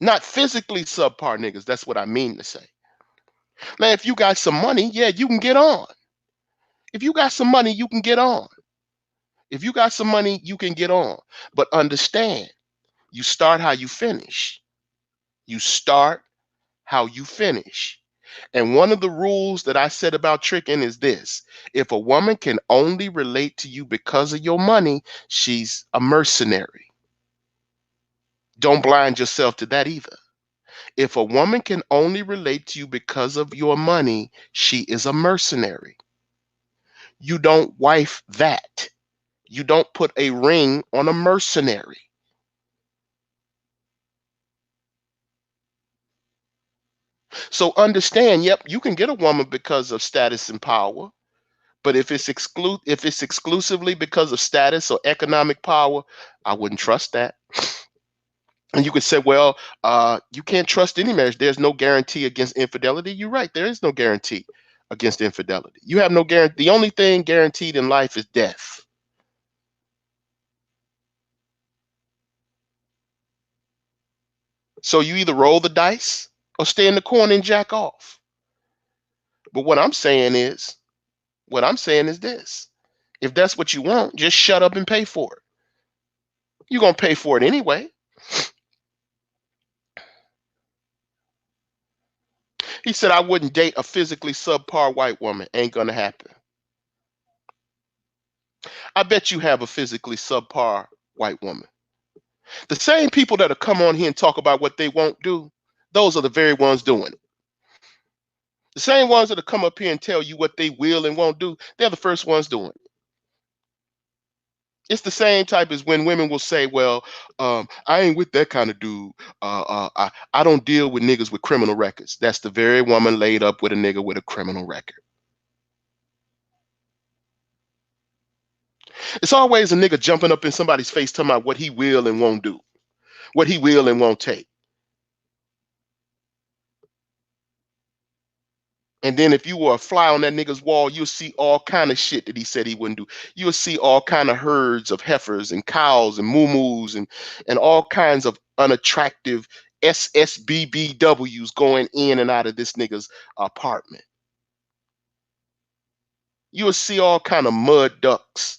Not physically subpar niggas. That's what I mean to say. Now, if you got some money, yeah, you can get on. If you got some money, you can get on. If you got some money, you can get on. But understand, you start how you finish. You start how you finish. And one of the rules that I said about tricking is this: if a woman can only relate to you because of your money, she's a mercenary. Don't blind yourself to that either. If a woman can only relate to you because of your money, she is a mercenary. You don't wife that. You don't put a ring on a mercenary. So understand, yep, you can get a woman because of status and power, but if it's exclusively because of status or economic power, I wouldn't trust that. And you could say, well, you can't trust any marriage. There's no guarantee against infidelity. You're right. There is no guarantee against infidelity. You have no guarantee. The only thing guaranteed in life is death. So you either roll the dice or stay in the corner and jack off. But what I'm saying is this. If that's what you want, just shut up and pay for it. You're going to pay for it anyway. He said, I wouldn't date a physically subpar white woman. Ain't going to happen. I bet you have a physically subpar white woman. The same people that'll come on here and talk about what they won't do, those are the very ones doing it. The same ones that'll come up here and tell you what they will and won't do, they're the first ones doing it. It's the same type as when women will say, well, I ain't with that kind of dude. I don't deal with niggas with criminal records. That's the very woman laid up with a nigga with a criminal record. It's always a nigga jumping up in somebody's face talking about what he will and won't do, what he will and won't take. And then if you were a fly on that nigga's wall, you'll see all kind of shit that he said he wouldn't do. You'll see all kind of herds of heifers and cows and moo and all kinds of unattractive SSBBWs going in and out of this nigga's apartment. You'll see all kind of mud ducks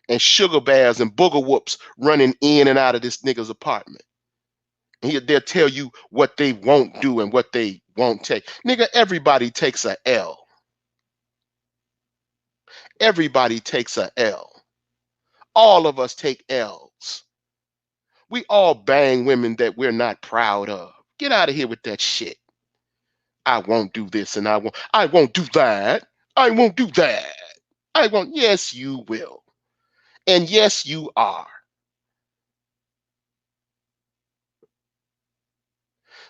and sugar bears and booger whoops running in and out of this nigga's apartment. They'll tell you what they won't do and what they won't take. Nigga, everybody takes a L. Everybody takes a L. All of us take L's. We all bang women that we're not proud of. Get out of here with that shit. I won't do this and I won't do that. I won't do that. I won't. Yes, you will. And yes, you are.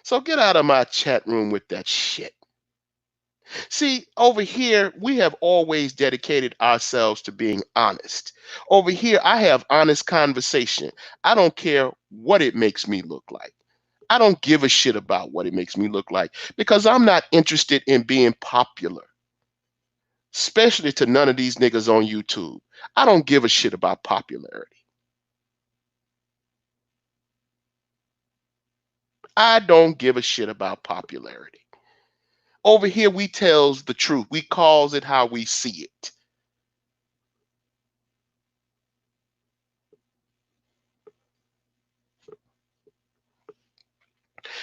So get out of my chat room with that shit. See, over here, we have always dedicated ourselves to being honest. Over here, I have honest conversation. I don't care what it makes me look like. I don't give a shit about what it makes me look like because I'm not interested in being popular, especially to none of these niggas on YouTube. I don't give a shit about popularity. I don't give a shit about popularity. Over here, we tells the truth. We calls it how we see it.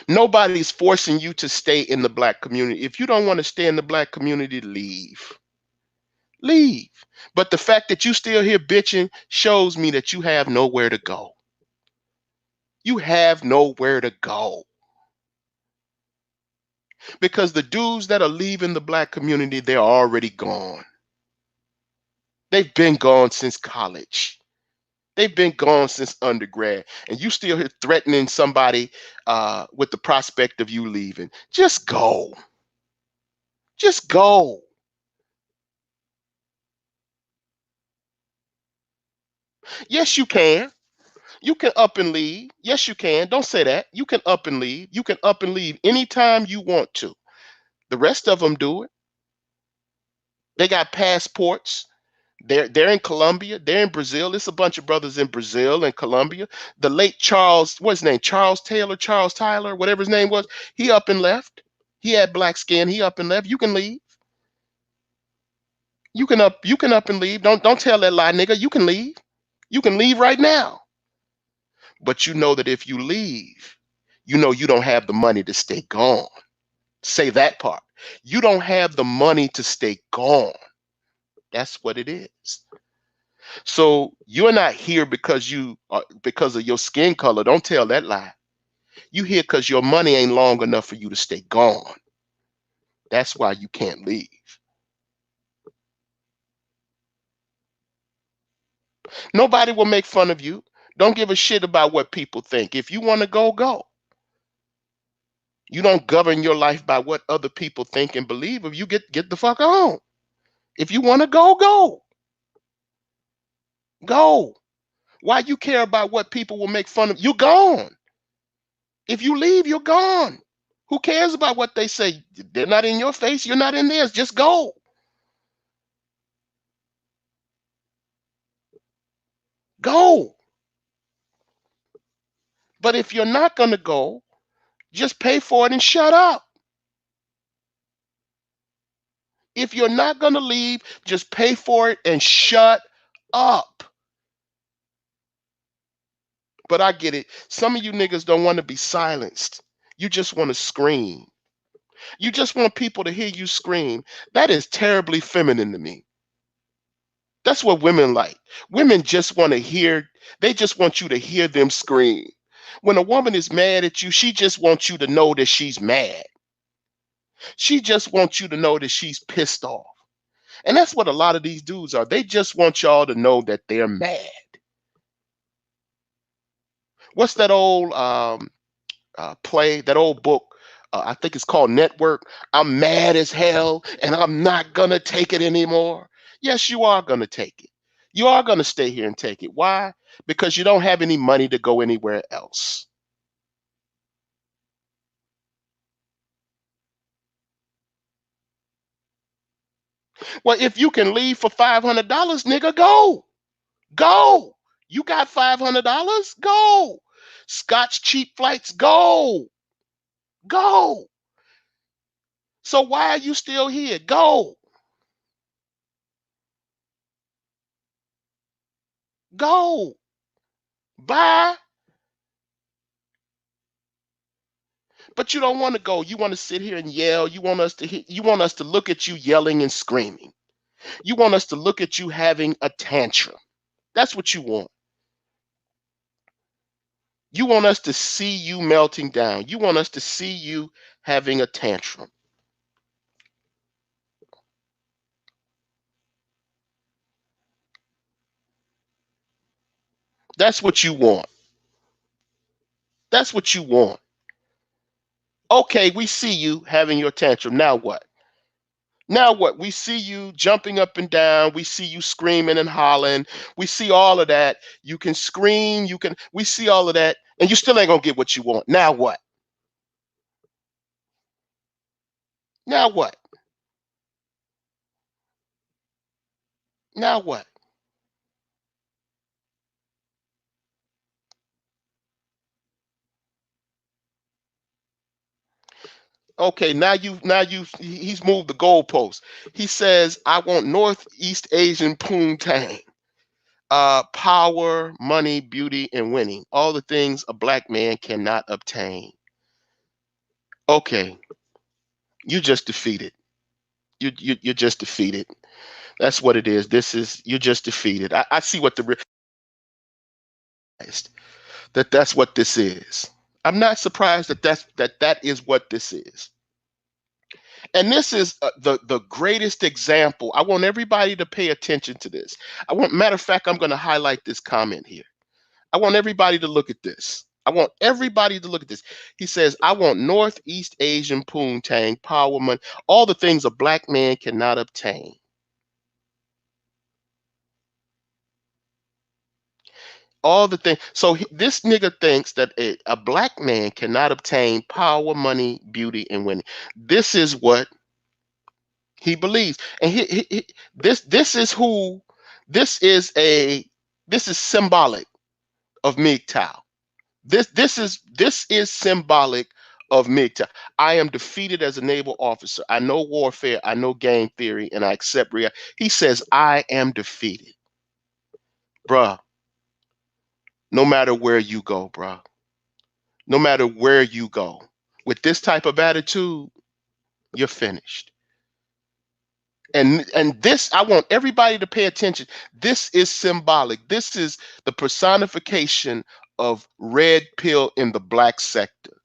Nobody's forcing you to stay in the black community. If you don't want to stay in the black community, leave. Leave. But the fact that you still here bitching shows me that you have nowhere to go. You have nowhere to go. Because the dudes that are leaving the black community, they're already gone. They've been gone since college. They've been gone since undergrad. And you still here threatening somebody with the prospect of you leaving. Just go. Just go. Yes, you can. You can up and leave. Yes, you can. Don't say that. You can up and leave. You can up and leave anytime you want to. The rest of them do it. They got passports. They're in Colombia. They're in Brazil. It's a bunch of brothers in Brazil and Colombia. The late Charles, what's his name? Charles Taylor, Charles Tyler, whatever his name was. He up and left. He had black skin. He up and left. You can leave. You can up and leave. Don't tell that lie, nigga. You can leave. You can leave right now. But you know that if you leave, you know you don't have the money to stay gone. Say that part. You don't have the money to stay gone. That's what it is. So you're not here because because of your skin color. Don't tell that lie. You here because your money ain't long enough for you to stay gone. That's why you can't leave. Nobody will make fun of you. Don't give a shit about what people think. If you want to go, go. You don't govern your life by what other people think and believe. If you get the fuck on. If you want to go, go. Go. Why you care about what people will make fun of? You gone. If you leave, you're gone. Who cares about what they say? They're not in your face. You're not in theirs. Just go. Go. But if you're not going to go, just pay for it and shut up. If you're not going to leave, just pay for it and shut up. But I get it. Some of you niggas don't want to be silenced. You just want to scream. You just want people to hear you scream. That is terribly feminine to me. That's what women like. Women just want to hear, they just want you to hear them scream. When a woman is mad at you, she just wants you to know that she's mad. She just wants you to know that she's pissed off. And that's what a lot of these dudes are. They just want y'all to know that they're mad. What's that old play, that old book? I think it's called Network. I'm mad as hell and I'm not going to take it anymore. Yes, you are going to take it. You are going to stay here and take it. Why? Because you don't have any money to go anywhere else. Well, if you can leave for $500, nigga, go. Go. You got $500? Go. Scotch cheap flights? Go. Go. So why are you still here? Go. Go. Bye. But you don't want to go. You want to sit here and yell. You want us to look at you yelling and screaming. You want us to look at you having a tantrum. That's what you want. You want us to see you melting down. You want us to see you having a tantrum. That's what you want. That's what you want. Okay, we see you having your tantrum. Now what? Now what? We see you jumping up and down. We see you screaming and hollering. We see all of that. You can scream. We see all of that. And you still ain't going to get what you want. Now what? Now what? Now what? Okay, he's moved the goalpost. He says, I want Northeast Asian poontang. Power, money, beauty, and winning. All the things a black man cannot obtain. Okay, you just defeated. You're just defeated. That's what it is. You're just defeated. I see what the realized that's what this is. I'm not surprised that is what this is. And this is the greatest example. I want everybody to pay attention to this. Matter of fact, I'm going to highlight this comment here. I want everybody to look at this. I want everybody to look at this. He says, I want Northeast Asian poontang, power, money, all the things a black man cannot obtain. All the things. So this nigga thinks that a black man cannot obtain power, money, beauty, and winning. This is what he believes, and this is who this is a this is symbolic of MGTOW. This is symbolic of MGTOW. I am defeated as a naval officer. I know warfare. I know game theory, and I accept reality. He says I am defeated, bruh. No matter where you go, bruh. No matter where you go, with this type of attitude, you're finished. And this, I want everybody to pay attention. This is symbolic. This is the personification of red pill in the black sector.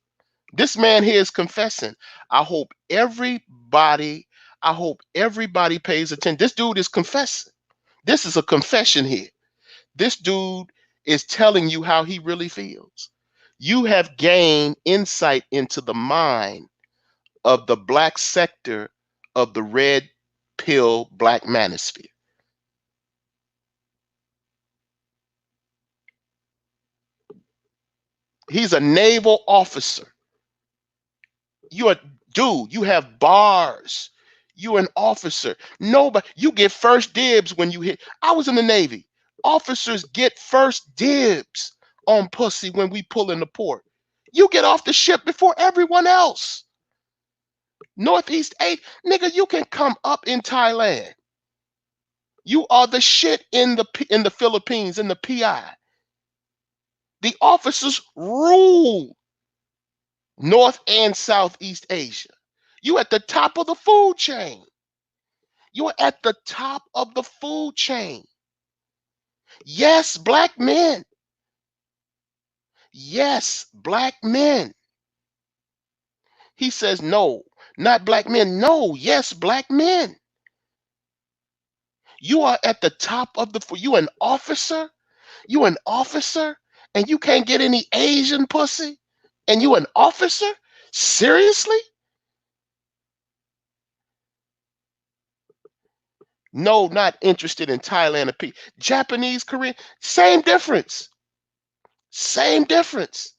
This man here is confessing. I hope everybody, I hope everybody pays attention. This dude is confessing. This is a confession here. This dude is telling you how he really feels. You have gained insight into the mind of the black sector of the red pill black manosphere. He's a naval officer. You are, dude, you have bars. You're an officer. Nobody, you get first dibs when you hit. I was in the Navy. Officers get first dibs on pussy when we pull in the port. You get off the ship before everyone else. Northeast 8, nigga, you can come up in Thailand. You are the shit in the Philippines, in the PI. The officers rule North and Southeast Asia. You at the top of the food chain. You're at the top of the food chain. Yes, black men. Yes, black men. He says no, not black men. No, yes, black men. You are at the top of the food. You an officer? You an officer? And you can't get any Asian pussy? And you an officer? Seriously? No, not interested in Thailand or Japanese, Korean, same difference. Same difference.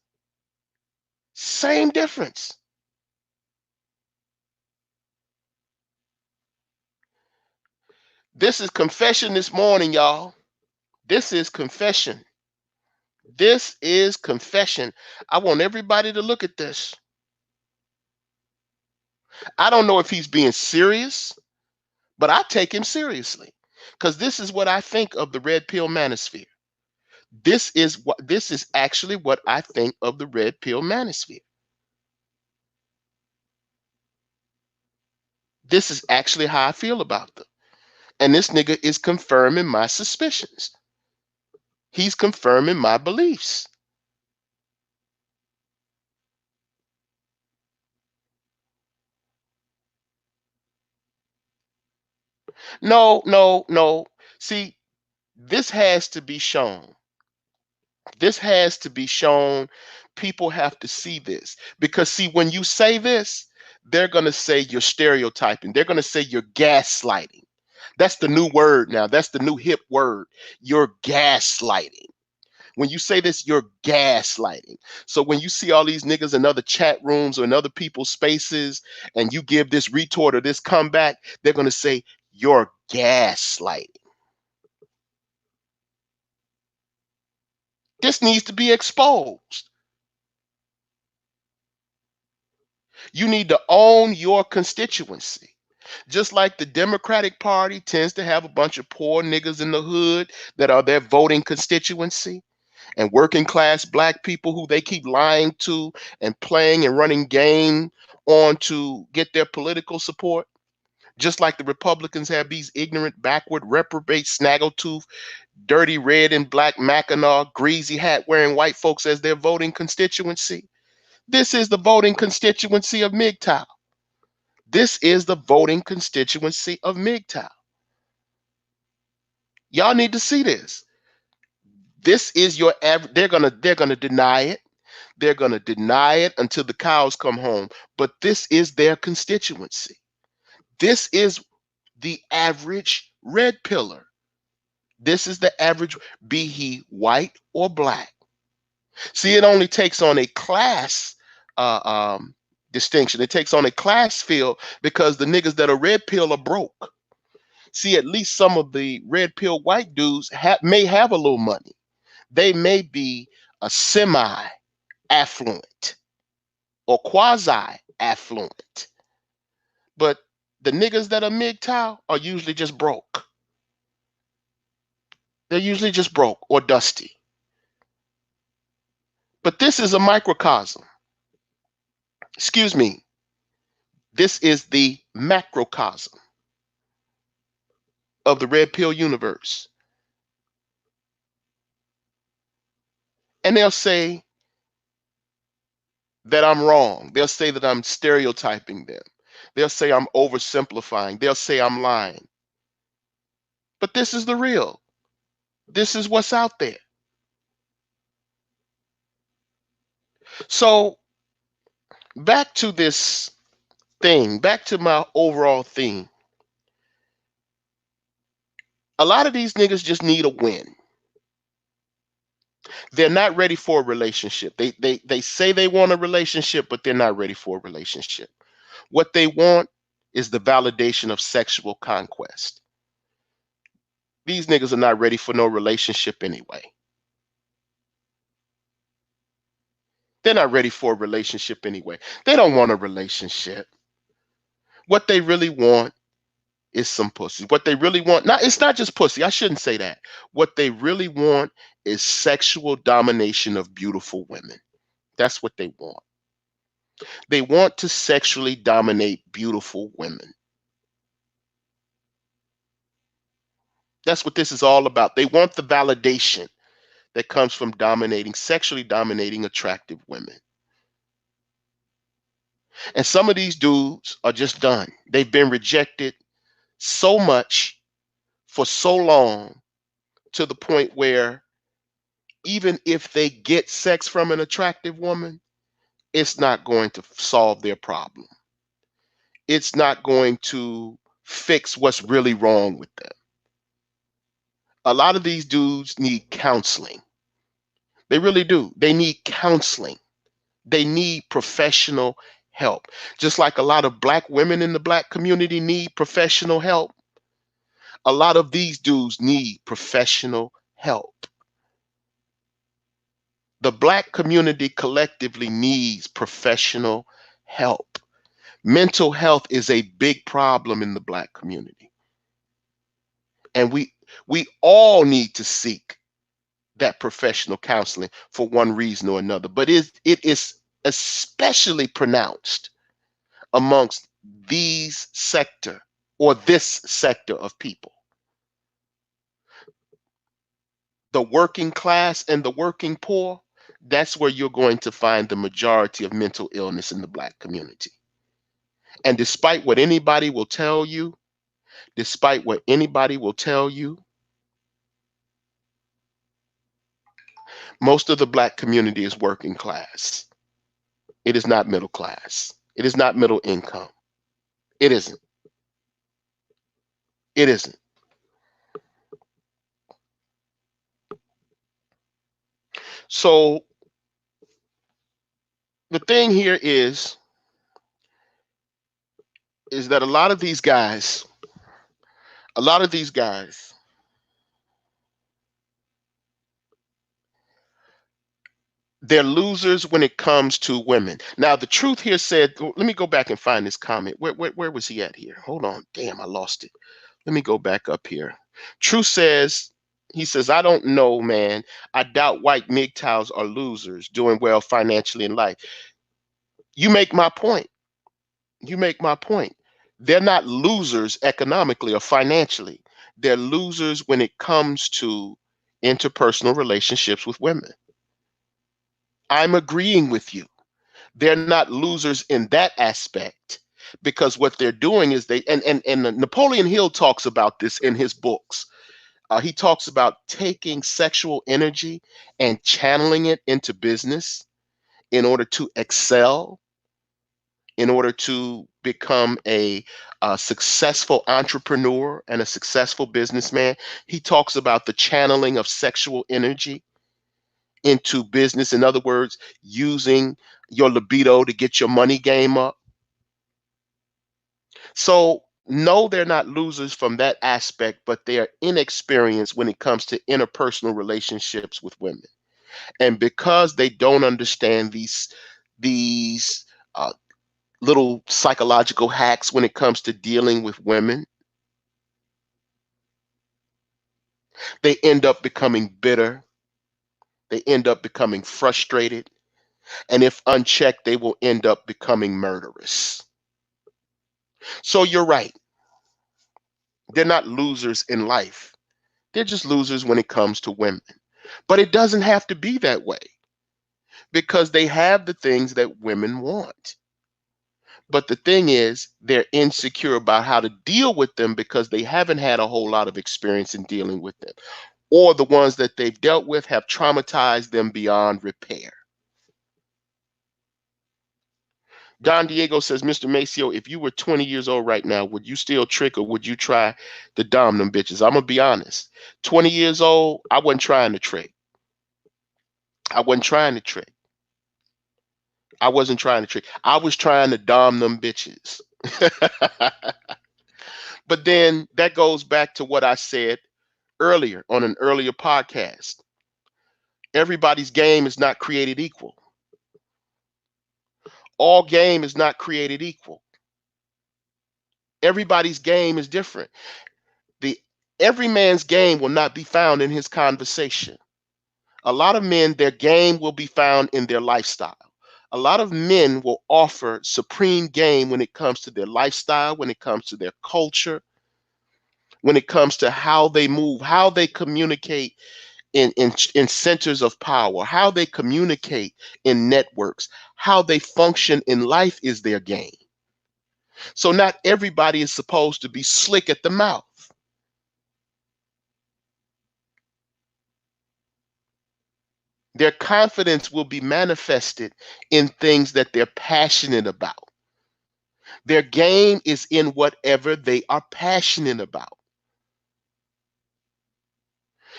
Same difference. This is confession this morning, y'all. This is confession. This is confession. I want everybody to look at this. I don't know if he's being serious, but I take him seriously because this is what I think of the red pill manosphere. This is actually what I think of the red pill manosphere. This is actually how I feel about them. And this nigga is confirming my suspicions. He's confirming my beliefs. No, no, no. See, this has to be shown. This has to be shown. People have to see this because, see, when you say this, they're going to say you're stereotyping. They're going to say you're gaslighting. That's the new word now. That's the new hip word. You're gaslighting. When you say this, you're gaslighting. So when you see all these niggas in other chat rooms or in other people's spaces and you give this retort or this comeback, they're going to say you're gaslighting. This needs to be exposed. You need to own your constituency. Just like the Democratic Party tends to have a bunch of poor niggas in the hood that are their voting constituency, and working class black people who they keep lying to and playing and running game on to get their political support. Just like the Republicans have these ignorant, backward, reprobate, snaggletooth, dirty red and black Mackinac, greasy hat wearing white folks as their voting constituency. This is the voting constituency of MGTOW. This is the voting constituency of MGTOW. Y'all need to see this. This is your average. They're gonna deny it. They're gonna deny it until the cows come home. But this is their constituency. This is the average red pillar. This is the average, be he white or black. See, it only takes on a class uh, um, distinction. It takes on a class field because the niggas that are red pill are broke. See, at least some of the red pill white dudes may have a little money. They may be a semi affluent or quasi affluent. But the niggas that are MGTOW are usually just broke. They're usually just broke or dusty. But this is a microcosm. Excuse me. This is the macrocosm of the red pill universe. And they'll say that I'm wrong. They'll say that I'm stereotyping them. They'll say I'm oversimplifying. They'll say I'm lying. But this is the real. This is what's out there. So back to this thing, back to my overall theme. A lot of these niggas just need a win. They're not ready for a relationship. They say they want a relationship, but they're not ready for a relationship. What they want is the validation of sexual conquest. These niggas are not ready for no relationship anyway. They're not ready for a relationship anyway. They don't want a relationship. What they really want is some pussy. What they really want, not it's not just pussy. I shouldn't say that. What they really want is sexual domination of beautiful women. That's what they want. They want to sexually dominate beautiful women. That's what this is all about. They want the validation that comes from sexually dominating attractive women. And some of these dudes are just done. They've been rejected so much for so long to the point where even if they get sex from an attractive woman, it's not going to solve their problem. It's not going to fix what's really wrong with them. A lot of these dudes need counseling. They really do. They need counseling. They need professional help. Just like a lot of black women in the black community need professional help, a lot of these dudes need professional help. The black community collectively needs professional help. Mental health is a big problem in the black community. And we all need to seek that professional counseling for one reason or another. But it is especially pronounced amongst these sector or this sector of people. The working class and the working poor, that's where you're going to find the majority of mental illness in the black community. And despite what anybody will tell you, most of the black community is working class. It is not middle class. It is not middle income. It isn't. It isn't. So the thing here is that a lot of these guys, they're losers when it comes to women. Now, the truth here said, let me go back and find this comment. Where was he at here? Hold on. Damn, I lost it. Let me go back up here. Truth says, he says, I don't know, man. I doubt white MGTOWs are losers doing well financially in life. You make my point. You make my point. They're not losers economically or financially. They're losers when it comes to interpersonal relationships with women. I'm agreeing with you. They're not losers in that aspect because what they're doing is and Napoleon Hill talks about this in his books. He talks about taking sexual energy and channeling it into business in order to excel in order to become a successful entrepreneur and a successful businessman. He talks about the channeling of sexual energy into business. In other words, using your libido to get your money game up. So, no, they're not losers from that aspect, but they are inexperienced when it comes to interpersonal relationships with women. And because they don't understand these uh, little psychological hacks when it comes to dealing with women, they end up becoming bitter. They end up becoming frustrated. And if unchecked, they will end up becoming murderous. So you're right. They're not losers in life. They're just losers when it comes to women. But it doesn't have to be that way because they have the things that women want. But the thing is, they're insecure about how to deal with them because they haven't had a whole lot of experience in dealing with them. Or the ones that they've dealt with have traumatized them beyond repair. Don Diego says, Mr. Maceo, if you were 20 years old right now, would you still trick or would you try to dom them bitches? I'm going to be honest. 20 years old, I wasn't trying to trick. I wasn't trying to trick. I wasn't trying to trick. I was trying to dom them bitches. But then that goes back to what I said earlier on an earlier podcast. Everybody's game is not created equal. All game is not created equal. Everybody's game is different. The Every man's game will not be found in his conversation. A lot of men, their game will be found in their lifestyle. A lot of men will offer supreme game when it comes to their lifestyle, when it comes to their culture, when it comes to how they move, how they communicate in centers of power, how they communicate in networks, how they function in life is their game. So not everybody is supposed to be slick at the mouth. Their confidence will be manifested in things that they're passionate about. Their game is in whatever they are passionate about.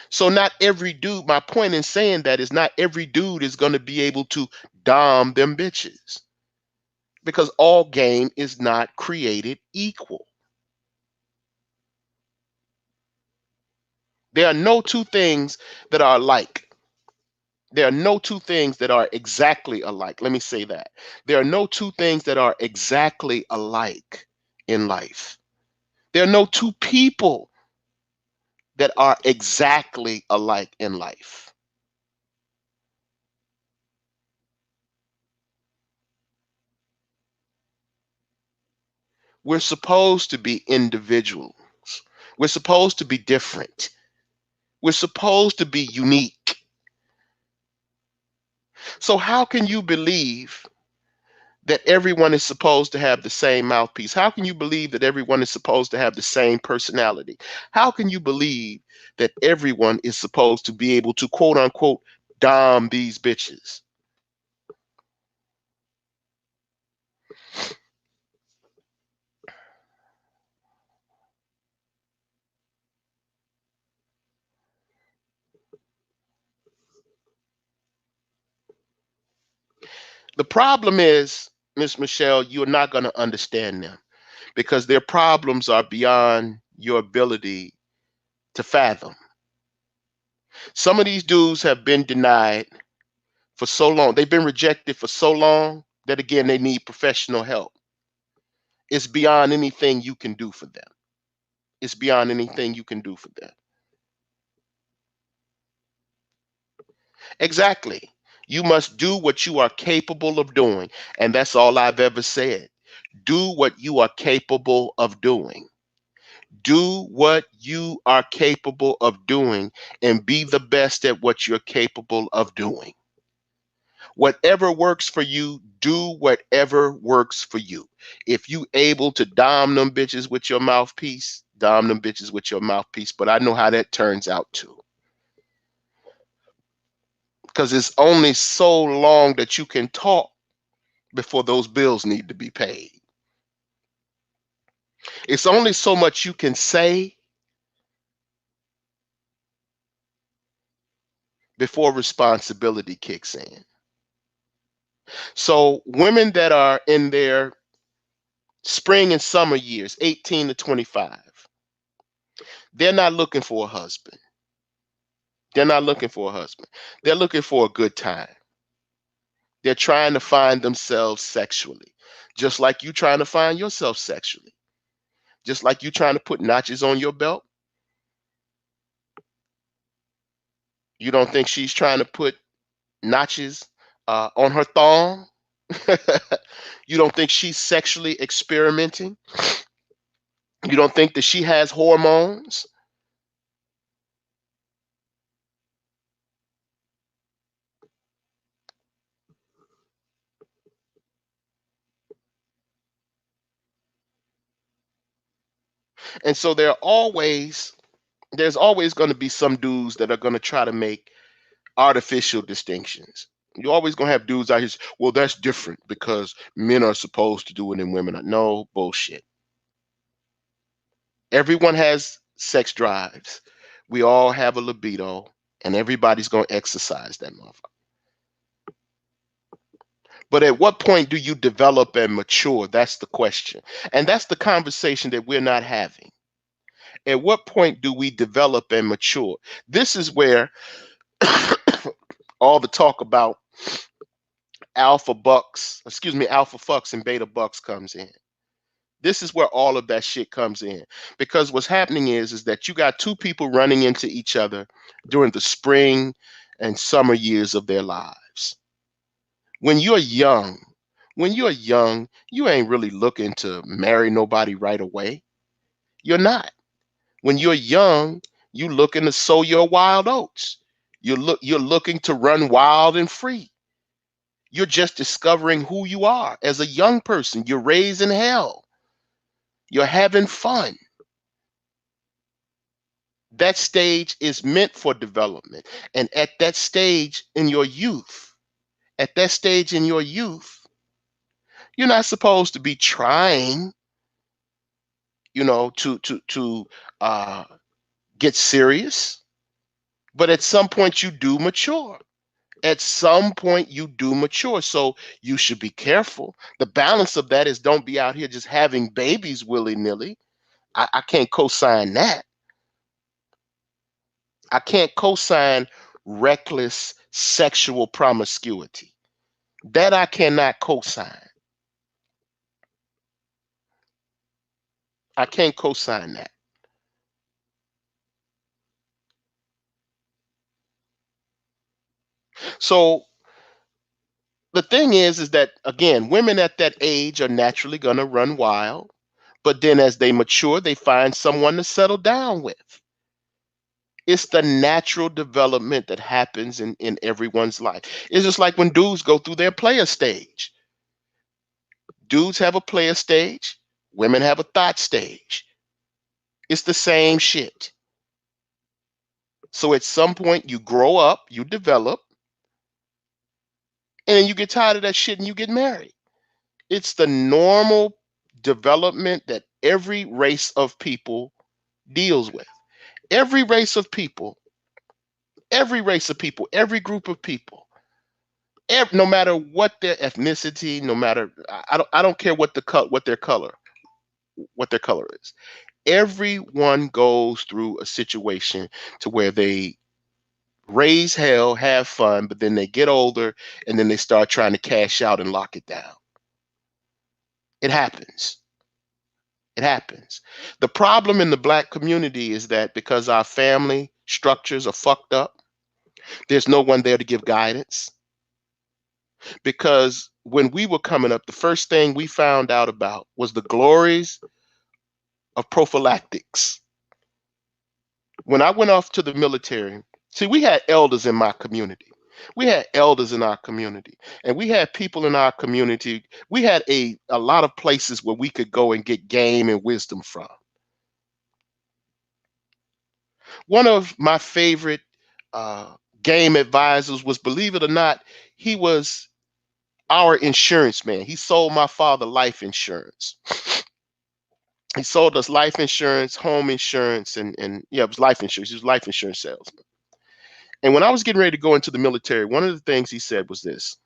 So not every dude, my point in saying that is not every dude is going to be able to dom them bitches because all game is not created equal. There are no two things that are alike. There are no two things that are exactly alike. Let me say that. There are no two things that are exactly alike in life. There are no two people that are exactly alike in life. We're supposed to be individuals. We're supposed to be different. We're supposed to be unique. So, how can you believe that everyone is supposed to have the same mouthpiece? How can you believe that everyone is supposed to have the same personality? How can you believe that everyone is supposed to be able to quote unquote dom these bitches? The problem is, Miss Michelle, you're not going to understand them because their problems are beyond your ability to fathom. Some of these dudes have been denied for so long. They've been rejected for so long that again they need professional help. It's beyond anything you can do for them. It's beyond anything you can do for them. Exactly. You must do what you are capable of doing. And that's all I've ever said. Do what you are capable of doing. Do what you are capable of doing and be the best at what you're capable of doing. Whatever works for you, do whatever works for you. If you able to dom them bitches with your mouthpiece, dom them bitches with your mouthpiece. But I know how that turns out too. Because it's only so long that you can talk before those bills need to be paid. It's only so much you can say before responsibility kicks in. So women that are in their spring and summer years, 18 to 25, they're not looking for a husband. They're not looking for a husband. They're looking for a good time. They're trying to find themselves sexually, just like you trying to find yourself sexually, just like you trying to put notches on your belt. You don't think she's trying to put notches on her thong? You don't think she's sexually experimenting? You don't think that she has hormones? And so there's always going to be some dudes that are going to try to make artificial distinctions. You're always going to have dudes out here, well, that's different because men are supposed to do it and women are. No, bullshit. Everyone has sex drives. We all have a libido, and everybody's going to exercise that motherfucker. But at what point do you develop and mature? That's the question. And that's the conversation that we're not having. At what point do we develop and mature? This is where all the talk about alpha fucks and beta bucks comes in. This is where all of that shit comes in. Because what's happening is that you got two people running into each other during the spring and summer years of their lives. When you're young, when you're young, you ain't really looking to marry nobody right away. You're not. When you're young, you looking to sow your wild oats. You're looking to run wild and free. You're just discovering who you are as a young person. You're raising hell. You're having fun. That stage is meant for development. And at that stage in your youth, at that stage in your youth, you're not supposed to be trying, to uh, get serious. But at some point, you do mature. At some point, you do mature. So you should be careful. The balance of that is don't be out here just having babies willy nilly. I can't co sign that. I can't co sign reckless sexual promiscuity. That I cannot co sign. I can't co sign that. So the thing is that again, women at that age are naturally going to run wild, but then as they mature, they find someone to settle down with. It's the natural development that happens in everyone's life. It's just like when dudes go through their player stage. Dudes have a player stage, women have a thought stage. It's the same shit. So at some point you grow up, you develop, and then you get tired of that shit and you get married. It's the normal development that every race of people deals with. Every race of people, every race of people, every group of people, no matter what their ethnicity, no matter I don't care what what their color is. Everyone goes through a situation to where they raise hell, have fun, but then they get older and then they start trying to cash out and lock it down. It happens. It happens. The problem in the black community is that because our family structures are fucked up, there's no one there to give guidance. Because when we were coming up, the first thing we found out about was the glories of prophylactics. When I went off to the military, see, we had elders in my community. We had elders in our community, and we had people in our community. We had a lot of places where we could go and get game and wisdom from. One of my favorite uh, game advisors was, believe it or not, he was Our insurance man. He sold my father life insurance. He sold us life insurance, home insurance, and yeah, it was life insurance. He was a life insurance salesman. And when I was getting ready to go into the military, one of the things he said was this.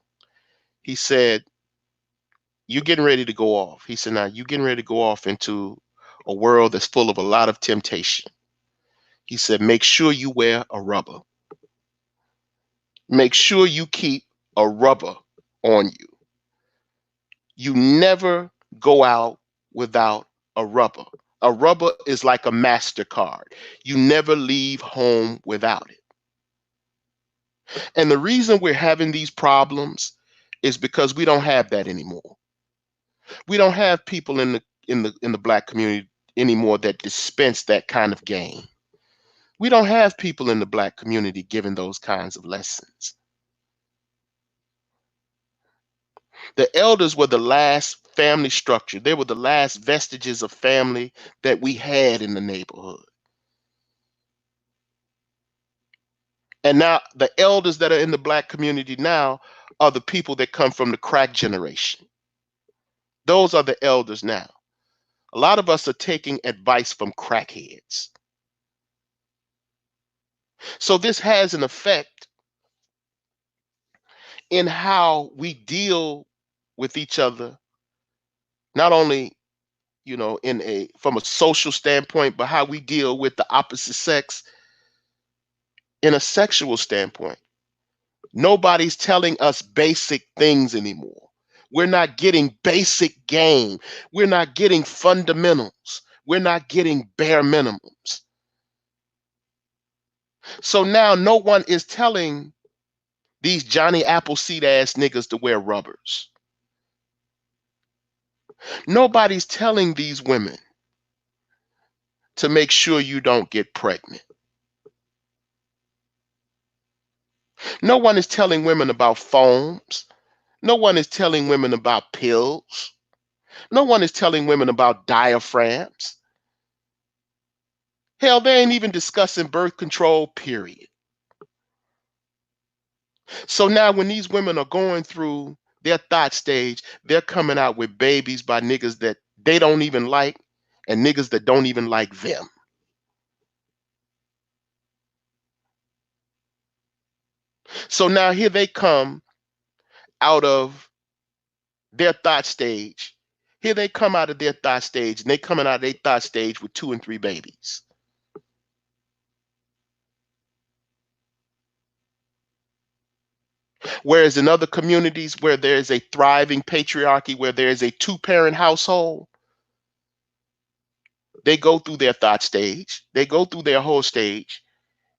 He said, "You're getting ready to go off." He said, "Now you're getting ready to go off into a world that's full of a lot of temptation." He said, "Make sure you wear a rubber. Make sure you keep a rubber on you. You never go out without a rubber. A rubber is like a MasterCard. You never leave home without it." And the reason we're having these problems is because we don't have that anymore. We don't have people in the black community anymore that dispense that kind of game. We don't have people in the black community giving those kinds of lessons. The elders were the last family structure. They were the last vestiges of family that we had in the neighborhood. And now the elders that are in the black community now are the people that come from the crack generation. Those are the elders now. A lot of us are taking advice from crackheads. So this has an effect in how we deal with each other, not only, in a from a social standpoint, but how we deal with the opposite sex in a sexual standpoint. Nobody's telling us basic things anymore. We're not getting basic game. We're not getting fundamentals. We're not getting bare minimums. So now no one is telling these Johnny Appleseed ass niggas to wear rubbers. Nobody's telling these women to make sure you don't get pregnant. No one is telling women about foams. No one is telling women about pills. No one is telling women about diaphragms. Hell, they ain't even discussing birth control, period. So now when these women are going through their thought stage, they're coming out with babies by niggas that they don't even like and niggas that don't even like them. So now here they come out of their thought stage. Here they come out of their thought stage and they coming out of their thought stage with 2 and 3 babies. Whereas in other communities where there is a thriving patriarchy, where there is a two-parent household, they go through their thought stage, they go through their whole stage,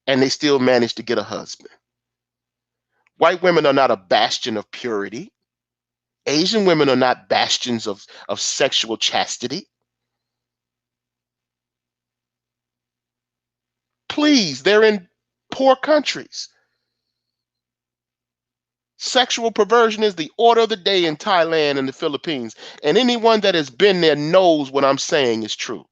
and they still manage to get a husband. White women are not a bastion of purity. Asian women are not bastions of sexual chastity. Please, they're in poor countries. Sexual perversion is the order of the day in Thailand and the Philippines. And anyone that has been there knows what I'm saying is true.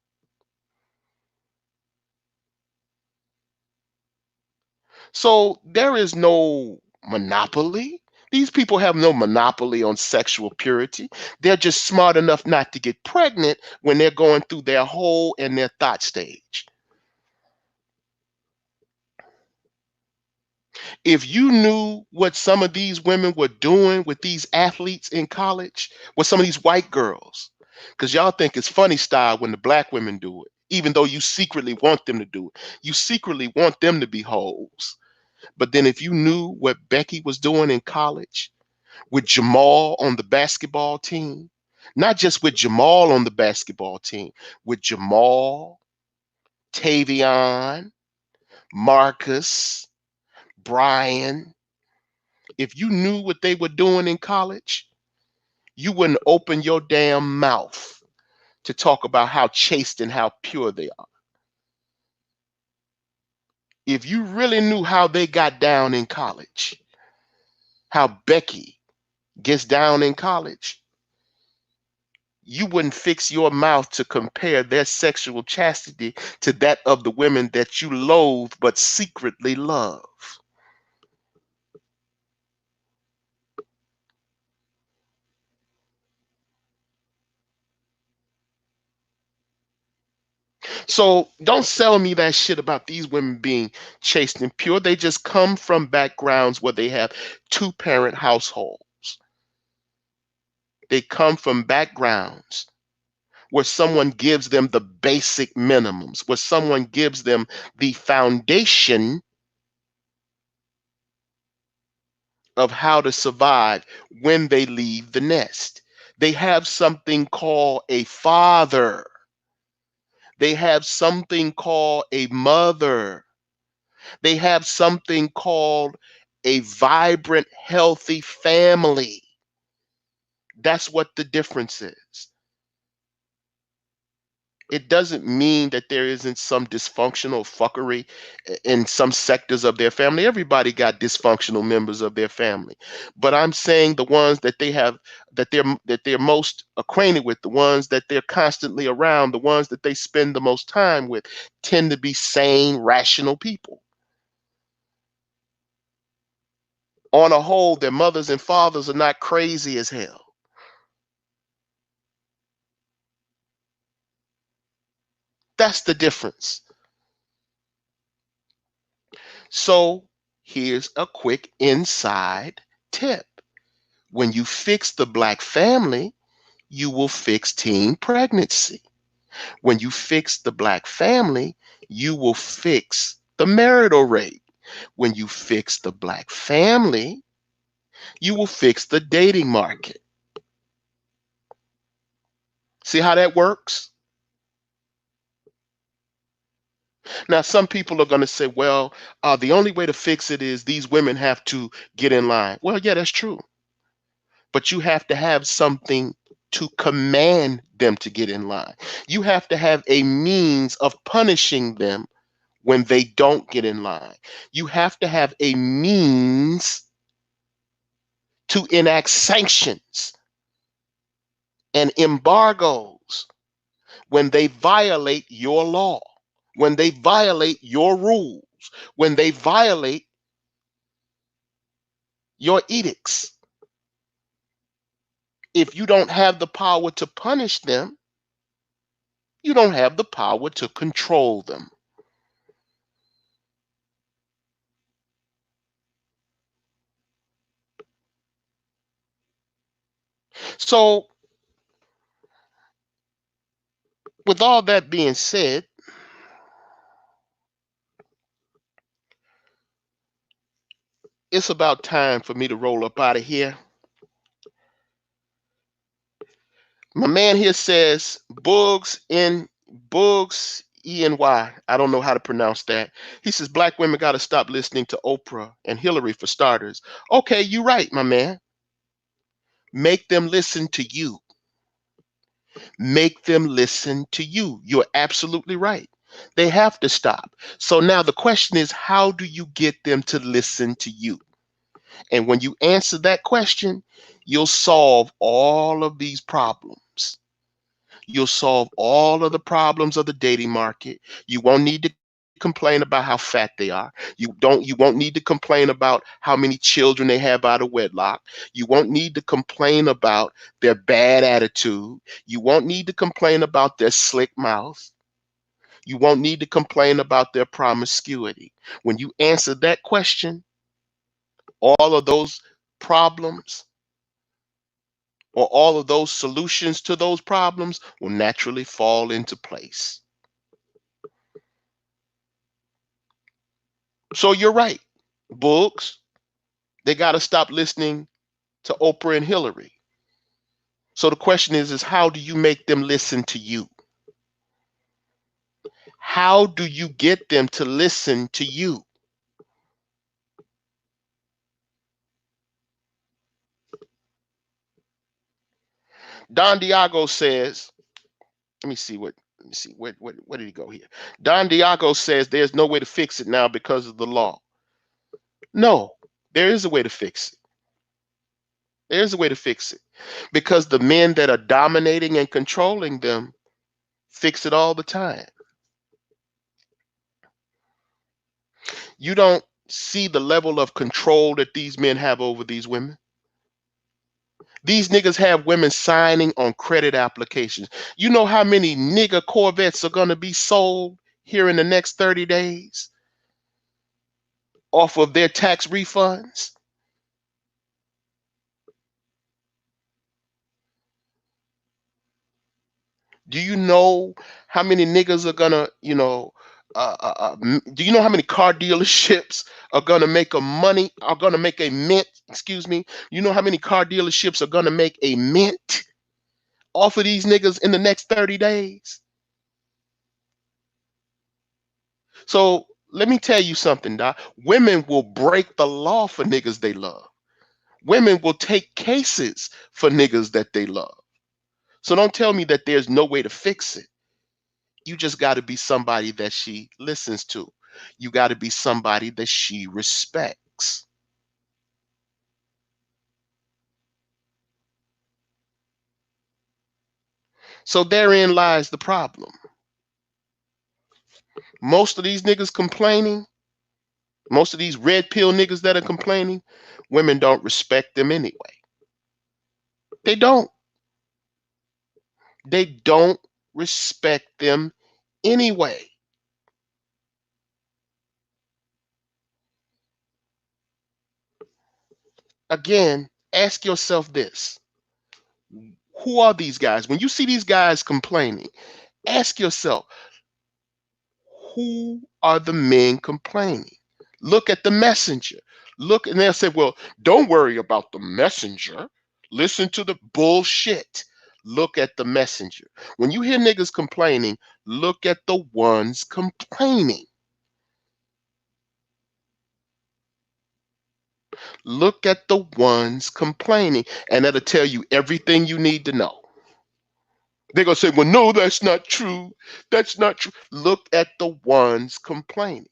So there is no monopoly. These people have no monopoly on sexual purity. They're just smart enough not to get pregnant when they're going through their whole and their thought stage. If you knew what some of these women were doing with these athletes in college, with some of these white girls, because y'all think it's funny style when the black women do it, even though you secretly want them to do it. You secretly want them to be hoes. But then if you knew what Becky was doing in college with Jamal on the basketball team, not just with Jamal on the basketball team, with Jamal, Tavion, Marcus, Brian, if you knew what they were doing in college, you wouldn't open your damn mouth to talk about how chaste and how pure they are. If you really knew how they got down in college, how Becky gets down in college, you wouldn't fix your mouth to compare their sexual chastity to that of the women that you loathe but secretly love. So don't sell me that shit about these women being chaste and pure. They just come from backgrounds where they have two-parent households. They come from backgrounds where someone gives them the basic minimums, where someone gives them the foundation of how to survive when they leave the nest. They have something called a father. They have something called a mother. They have something called a vibrant, healthy family. That's what the difference is. It doesn't mean that there isn't some dysfunctional fuckery in some sectors of their family. Everybody got dysfunctional members of their family. But I'm saying the ones that they have that they're most acquainted with, the ones that they're constantly around, the ones that they spend the most time with tend to be sane, rational people. On a whole, their mothers and fathers are not crazy as hell. That's the difference. So here's a quick inside tip. When you fix the black family, you will fix teen pregnancy. When you fix the black family, you will fix the marital rate. When you fix the black family, you will fix the dating market. See how that works? Now, some people are going to say, well, the only way to fix it is these women have to get in line. Well, yeah, that's true. But you have to have something to command them to get in line. You have to have a means of punishing them when they don't get in line. You have to have a means to enact sanctions and embargoes when they violate your law, when they violate your rules, when they violate your edicts. If you don't have the power to punish them, you don't have the power to control them. So, with all that being said, it's about time for me to roll up out of here. My man here says Bugs ENY. I don't know how to pronounce that. He says black women got to stop listening to Oprah and Hillary for starters. Okay, you're right, my man. Make them listen to you. Make them listen to you. You're absolutely right. They have to stop. So now the question is, how do you get them to listen to you? And when you answer that question, you'll solve all of these problems. You'll solve all of the problems of the dating market. You won't need to complain about how fat they are. You won't need to complain about how many children they have out of wedlock. You won't need to complain about their bad attitude. You won't need to complain about their slick mouth. You won't need to complain about their promiscuity. When you answer that question, all of those problems or all of those solutions to those problems will naturally fall into place. So you're right, Books. They got to stop listening to Oprah and Hillary. So the question is how do you make them listen to you? How do you get them to listen to you? Don Diago says, let me see, where did he go here? Don Diago says there's no way to fix it now because of the law. No, there is a way to fix it. There's a way to fix it. Because the men that are dominating and controlling them fix it all the time. You don't see the level of control that these men have over these women. These niggas have women signing on credit applications. You know how many nigga Corvettes are gonna be sold here in the next 30 days off of their tax refunds? Do you know how many niggas are gonna, do you know how many car dealerships are gonna make are gonna make a mint, excuse me? You know how many car dealerships are gonna make a mint off of these niggas in the next 30 days? So let me tell you something, Doc. Women will break the law for niggas they love. Women will take cases for niggas that they love. So don't tell me that there's no way to fix it. You just got to be somebody that she listens to. You got to be somebody that she respects. So therein lies the problem. Most of these niggas complaining, most of these red pill niggas that are complaining, women don't respect them anyway. They don't. They don't respect them anyway. Again, ask yourself this. Who are these guys? When you see these guys complaining, ask yourself, who are the men complaining? Look at the messenger. Look, and they'll say, well, don't worry about the messenger. Listen to the bullshit. Look at the messenger. When you hear niggas complaining, look at the ones complaining. Look at the ones complaining, and that'll tell you everything you need to know. They're going to say, well, no, that's not true. That's not true. Look at the ones complaining.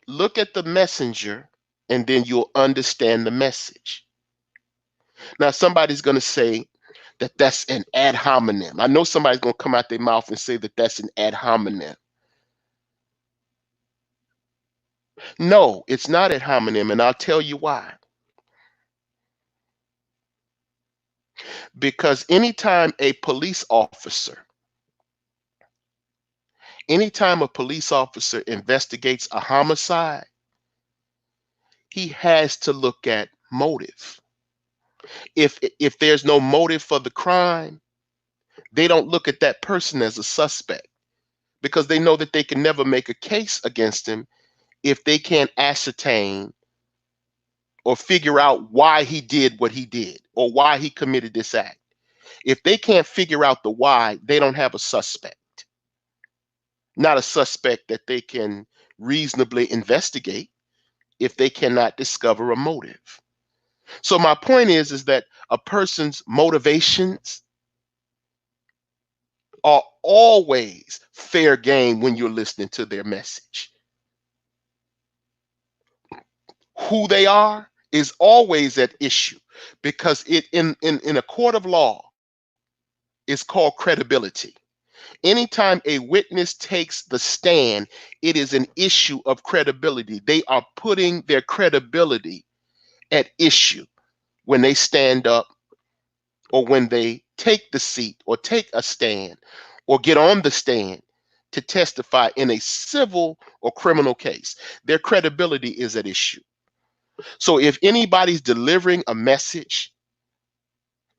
Look at the messenger, and then you'll understand the message. Now, somebody's going to say that that's an ad hominem. I know somebody's going to come out their mouth and say that that's an ad hominem. No, it's not ad hominem, and I'll tell you why. Because anytime a police officer investigates a homicide, he has to look at motive. If there's no motive for the crime, they don't look at that person as a suspect because they know that they can never make a case against him if they can't ascertain or figure out why he did what he did or why he committed this act. If they can't figure out the why, they don't have a suspect. Not a suspect that they can reasonably investigate if they cannot discover a motive. So my point is that a person's motivations are always fair game when you're listening to their message. Who they are is always at issue because it in a court of law is called credibility. Anytime a witness takes the stand, it is an issue of credibility. They are putting their credibility at issue when they stand up or when they take the seat or take a stand or get on the stand to testify in a civil or criminal case. Their credibility is at issue. So if anybody's delivering a message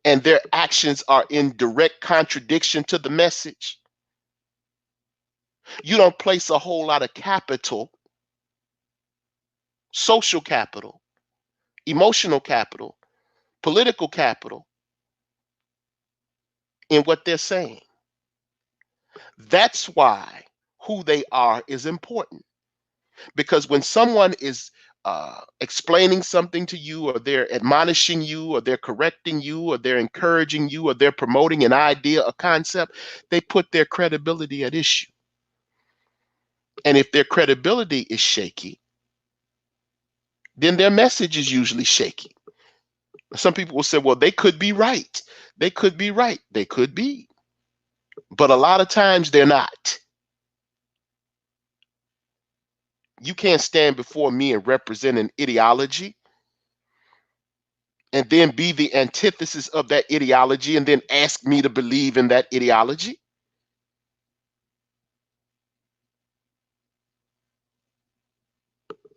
and their actions are in direct contradiction to the message, you don't place a whole lot of capital, social capital, emotional capital, political capital in what they're saying. That's why who they are is important. Because when someone is explaining something to you, or they're admonishing you, or they're correcting you, or they're encouraging you, or they're promoting an idea, a concept, they put their credibility at issue. And if their credibility is shaky, then their message is usually shaky. Some people will say, well, they could be right. They could be right. They could be. But a lot of times they're not. You can't stand before me and represent an ideology and then be the antithesis of that ideology and then ask me to believe in that ideology.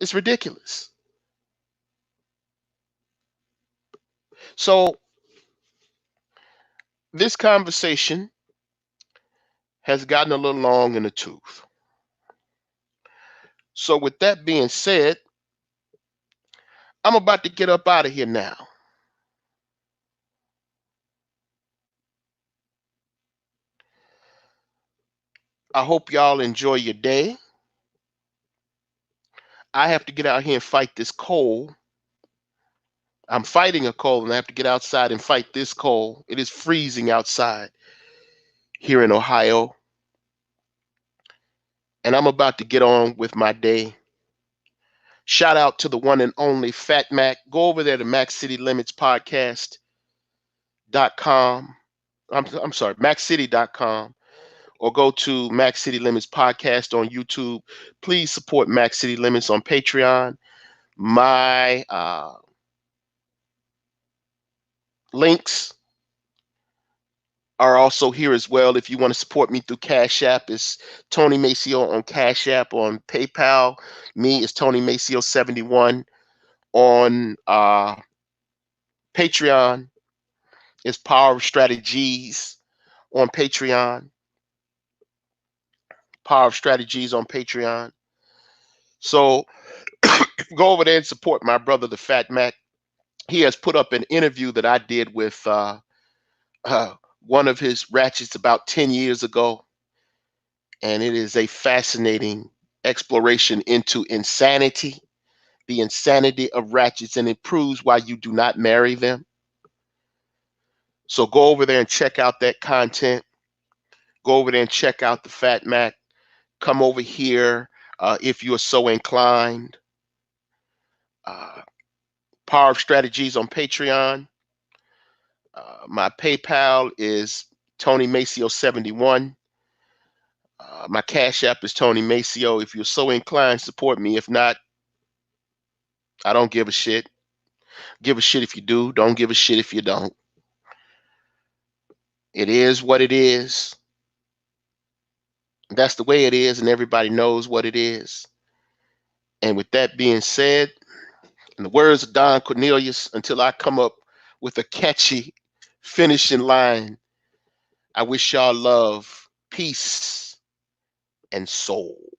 It's ridiculous. So this conversation has gotten a little long in the tooth. So with that being said, I'm about to get up out of here now. I hope y'all enjoy your day. I have to get out here and fight this cold. I'm fighting a cold and I have to get outside and fight this cold. It is freezing outside here in Ohio. And I'm about to get on with my day. Shout out to the one and only Fat Mac. Go over there to MacCityLimitsPodcast.com. I'm sorry, MacCity.com, or go to Mac City Limits Podcast on YouTube. Please support Mac City Limits on Patreon. My links are also here as well. If you want to support me through Cash App, it's Tony Maceo on Cash App. On PayPal, me is Tony Maceo 71. On Patreon, it's Power of Strategies on Patreon. Power of Strategies on Patreon. So go over there and support my brother, the Fat Mac. He has put up an interview that I did with one of his ratchets about 10 years ago. And it is a fascinating exploration into insanity, the insanity of ratchets, and it proves why you do not marry them. So go over there and check out that content. Go over there and check out the Fat Mac. Come over here if you are so inclined. Uh, Power of Strategies on Patreon. My PayPal is Tony Maceo 71. My Cash App is Tony Maceo. If you're so inclined, support me. If not, I don't give a shit. Give a shit if you do. Don't give a shit if you don't. It is what it is. That's the way it is, and everybody knows what it is. And with that being said, in the words of Don Cornelius, until I come up with a catchy finishing line, I wish y'all love, peace, and soul.